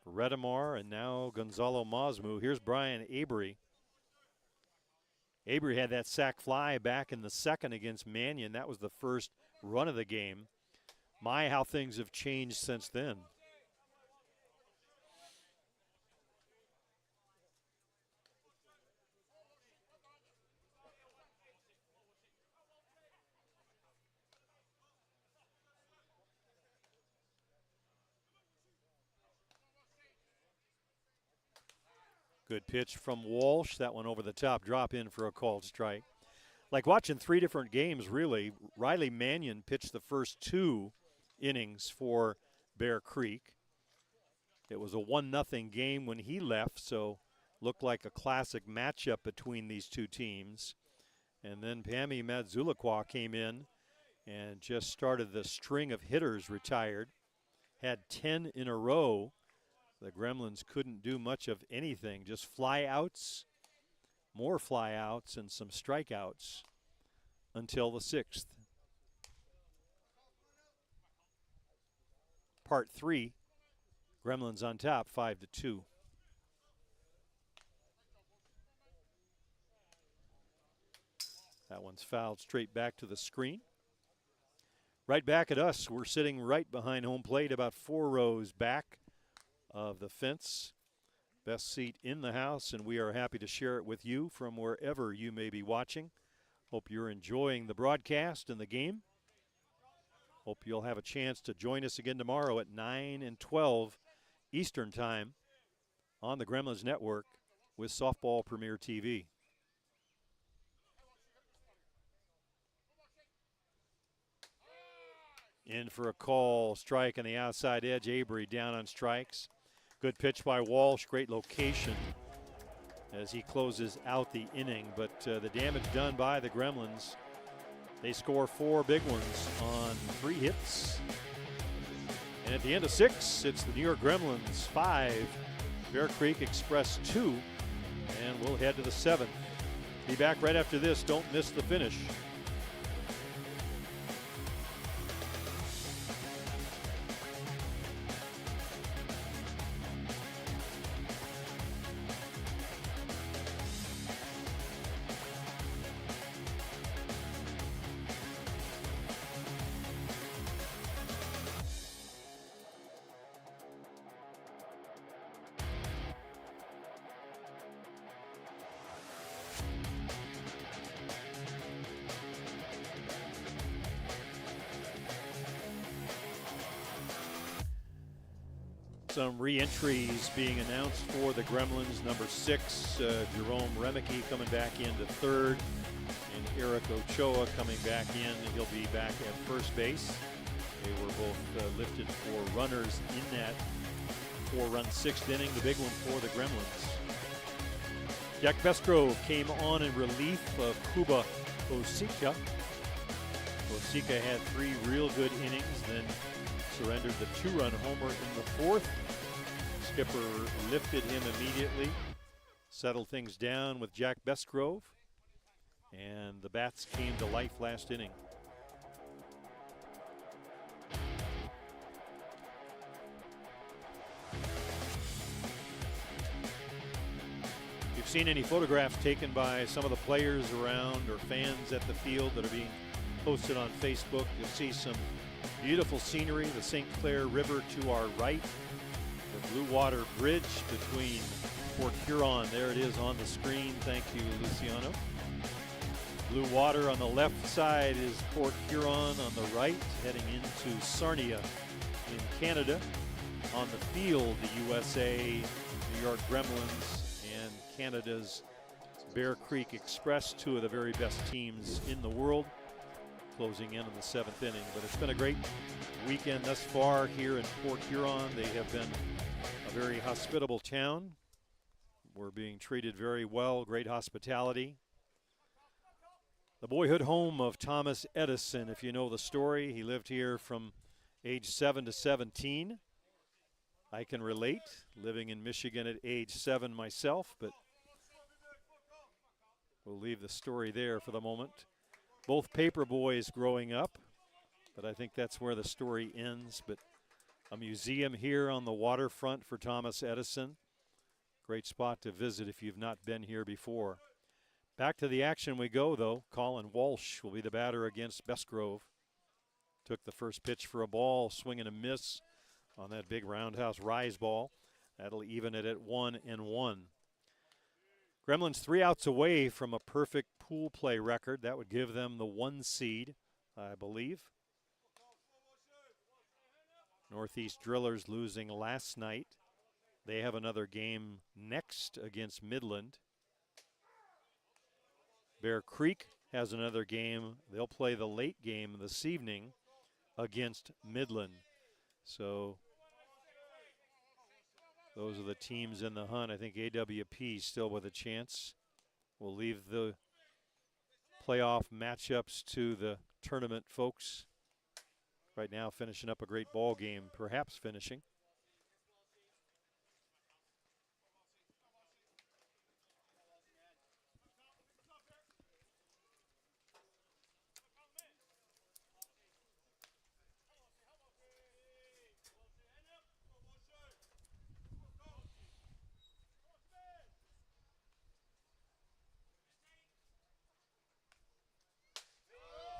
Redamar, and now Gonzalo Masmu. Here's Brian Avery. Avery had that sac fly back in the second against Mannion. That was the first run of the game. My, how things have changed since then. Good pitch from Walsh. That one over the top, drop in for a called strike. Like watching three different games, really. Riley Mannion pitched the first 2 innings for Bear Creek. It was a 1-0 game when he left, so looked like a classic matchup between these two teams. And then Pami Madzulakwa came in and just started the string of hitters retired. Had 10 in a row. The Gremlins couldn't do much of anything, just fly-outs, more fly-outs, and some strikeouts until the 6th. Part 3, Gremlins on top, 5-2. That one's fouled straight back to the screen. Right back at us, we're sitting right behind home plate, about 4 rows back of the fence. Best seat in the house, and we are happy to share it with you from wherever you may be watching. Hope you're enjoying the broadcast and the game. Hope you'll have a chance to join us again tomorrow at 9 and 12 Eastern Time on the Gremlins Network with Softball Premier TV. In for a call, strike on the outside edge. Avery down on strikes. Good pitch by Walsh, great location as he closes out the inning. But the damage done by the Gremlins. They score 4 big ones on 3 hits. And at the end of 6, it's the New York Gremlins 5, Bear Creek Express 2, and we'll head to the 7th. Be back right after this. Don't miss the finish. Some re-entries being announced for the Gremlins. Number 6, Jerome Remeke coming back into third, and Eric Ochoa coming back in. He'll be back at first base. They were both lifted for runners in that 4-run 6th inning, the big one for the Gremlins. Jack Besgrove came on in relief of Kuba Osika. Osika had 3 real good innings, then surrendered the 2-run homer in the 4th. Skipper lifted him immediately, settled things down with Jack Besgrove, and the bats came to life last inning. If you've seen any photographs taken by some of the players around or fans at the field that are being posted on Facebook, you'll see some beautiful scenery, the St. Clair River to our right, the Blue Water Bridge between Port Huron. There it is on the screen. Thank you, Luciano. Blue Water on the left side is Port Huron. On the right, heading into Sarnia in Canada. On the field, the USA, New York Gremlins, and Canada's Bear Creek Express, 2 of the very best teams in the world, closing in on the 7th inning. But it's been a great weekend thus far here in Port Huron. They have been a very hospitable town. We're being treated very well, great hospitality. The boyhood home of Thomas Edison, if you know the story. He lived here from age 7 to 17. I can relate, living in Michigan at age 7 myself, but we'll leave the story there for the moment. Both paper boys growing up, but I think that's where the story ends. But A museum here on the waterfront for Thomas Edison. Great spot to visit if you've not been here before. Back to the action we go, though. Colin Walsh will be the batter against Bestgrove. Took the first pitch for a ball, swing and a miss on that big roundhouse rise ball. That'll even it at 1-1. Gremlins 3 outs away from a perfect pool play record. That would give them the 1 seed, I believe. Northeast Drillers losing last night. They have another game next against Midland. Bear Creek has another game. They'll play the late game this evening against Midland. So those are the teams in the hunt. I think AWP still with a chance. We'll leave the playoff matchups to the tournament folks. Right now finishing up a great ball game, perhaps finishing.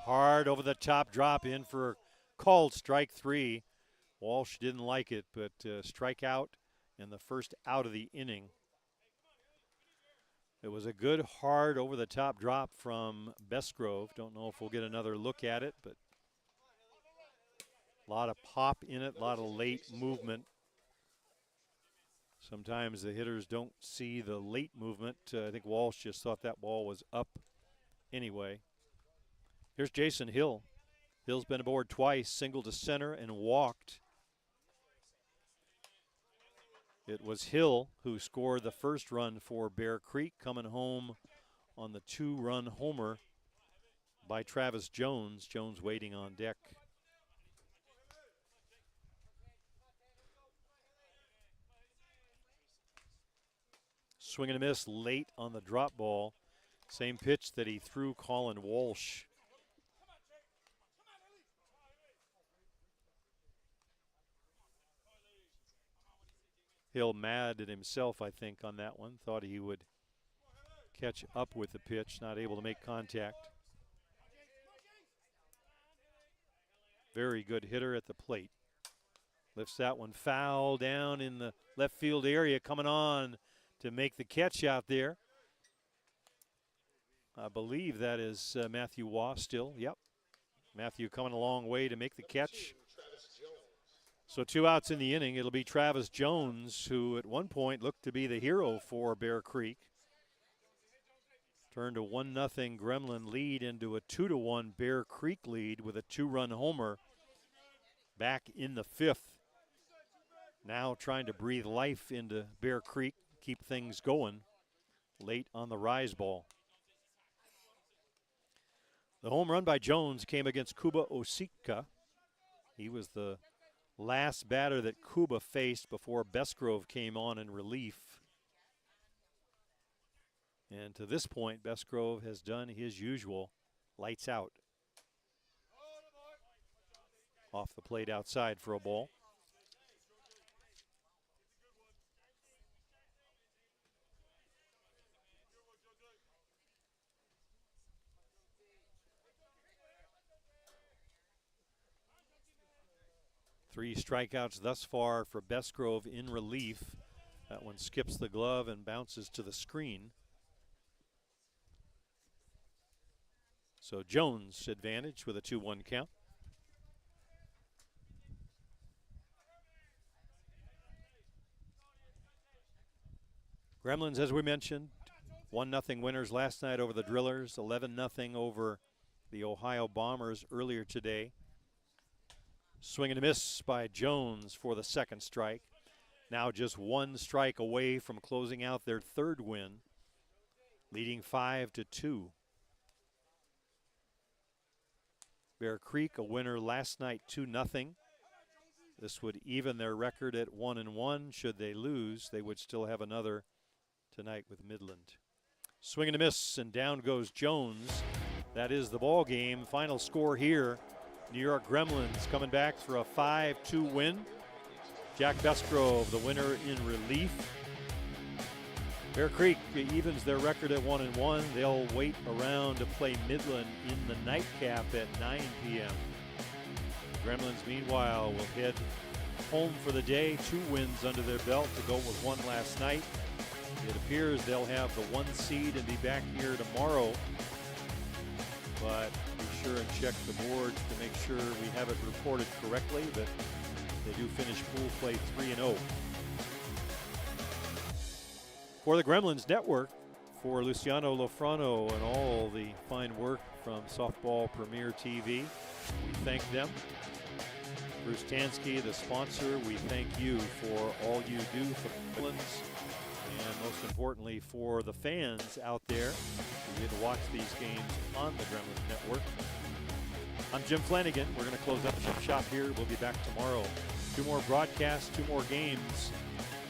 Hard over the top drop in for called strike 3. Walsh didn't like it, but strike out in the first out of the inning. It was a good hard over the top drop from Bestgrove. Don't know if we'll get another look at it, but a lot of pop in it, a lot of late movement. Sometimes the hitters don't see the late movement. I think Walsh just thought that ball was up anyway. Here's Jason Hill. Hill's been aboard twice, single to center and walked. It was Hill who scored the first run for Bear Creek, coming home on the 2-run homer by Travis Jones. Jones waiting on deck. Swing and a miss late on the drop ball. Same pitch that he threw Colin Walsh. Hill mad at himself, I think, on that one. Thought he would catch up with the pitch, not able to make contact. Very good hitter at the plate. Lifts that one foul down in the left field area, coming on to make the catch out there. I believe that is Matthew Waugh still. Yep. Matthew coming a long way to make the catch. So 2 outs in the inning. It'll be Travis Jones, who at one point looked to be the hero for Bear Creek. Turned a 1-0 Gremlin lead into a 2-1 Bear Creek lead with a 2-run homer back in the 5th. Now trying to breathe life into Bear Creek, keep things going late on the rise ball. The home run by Jones came against Kuba Osika. He was the last batter that Kuba faced before Bestgrove came on in relief. And to this point, Bestgrove has done his usual, lights out. Off the plate outside for a ball. Three strikeouts thus far for Bestgrove in relief. That one skips the glove and bounces to the screen. So Jones advantage with a 2-1 count. Gremlins, as we mentioned, 1-0 winners last night over the Drillers, 11-0 over the Ohio Bombers earlier today. Swing and a miss by Jones for the second strike. Now just 1 strike away from closing out their 3rd win, leading 5-2. Bear Creek, a winner last night, 2-0. This would even their record at 1-1. Should they lose, they would still have another tonight with Midland. Swing and a miss, and down goes Jones. That is the ball game. Final score here. New York Gremlins coming back for a 5-2 win Jack Besgrove, the winner in relief. Bear Creek evens their record at 1-1. They'll wait around to play Midland in the nightcap at 9 p.m. Gremlins, meanwhile, will head home for the day. 2 wins under their belt to go with one last night. It appears they'll have the 1 seed and be back here tomorrow. But be sure and check the boards to make sure we have it reported correctly that they do finish pool play 3-0. For the Gremlins Network, for Luciano Lofrano and all the fine work from Softball Premier TV, we thank them. Bruce Tansky, the sponsor, we thank you for all you do for the Gremlins, and most importantly for the fans out there who get to watch these games on the Gremlins Network. I'm Jim Flanagan. We're going to close up shop here. We'll be back tomorrow. 2 more broadcasts, 2 more games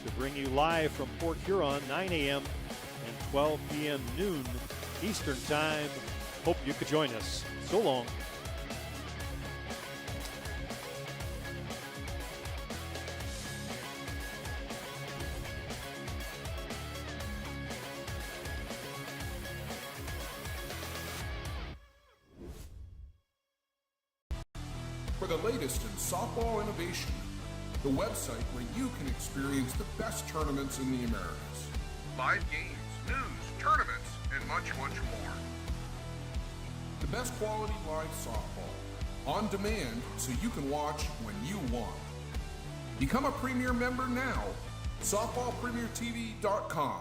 to bring you live from Port Huron, 9 a.m. and 12 p.m. noon Eastern Time. Hope you could join us. So long. For the latest in softball innovation, the website where you can experience the best tournaments in the Americas. Live games, news, tournaments, and much, much more. The best quality live softball, on demand so you can watch when you want. Become a Premier member now, softballpremiertv.com.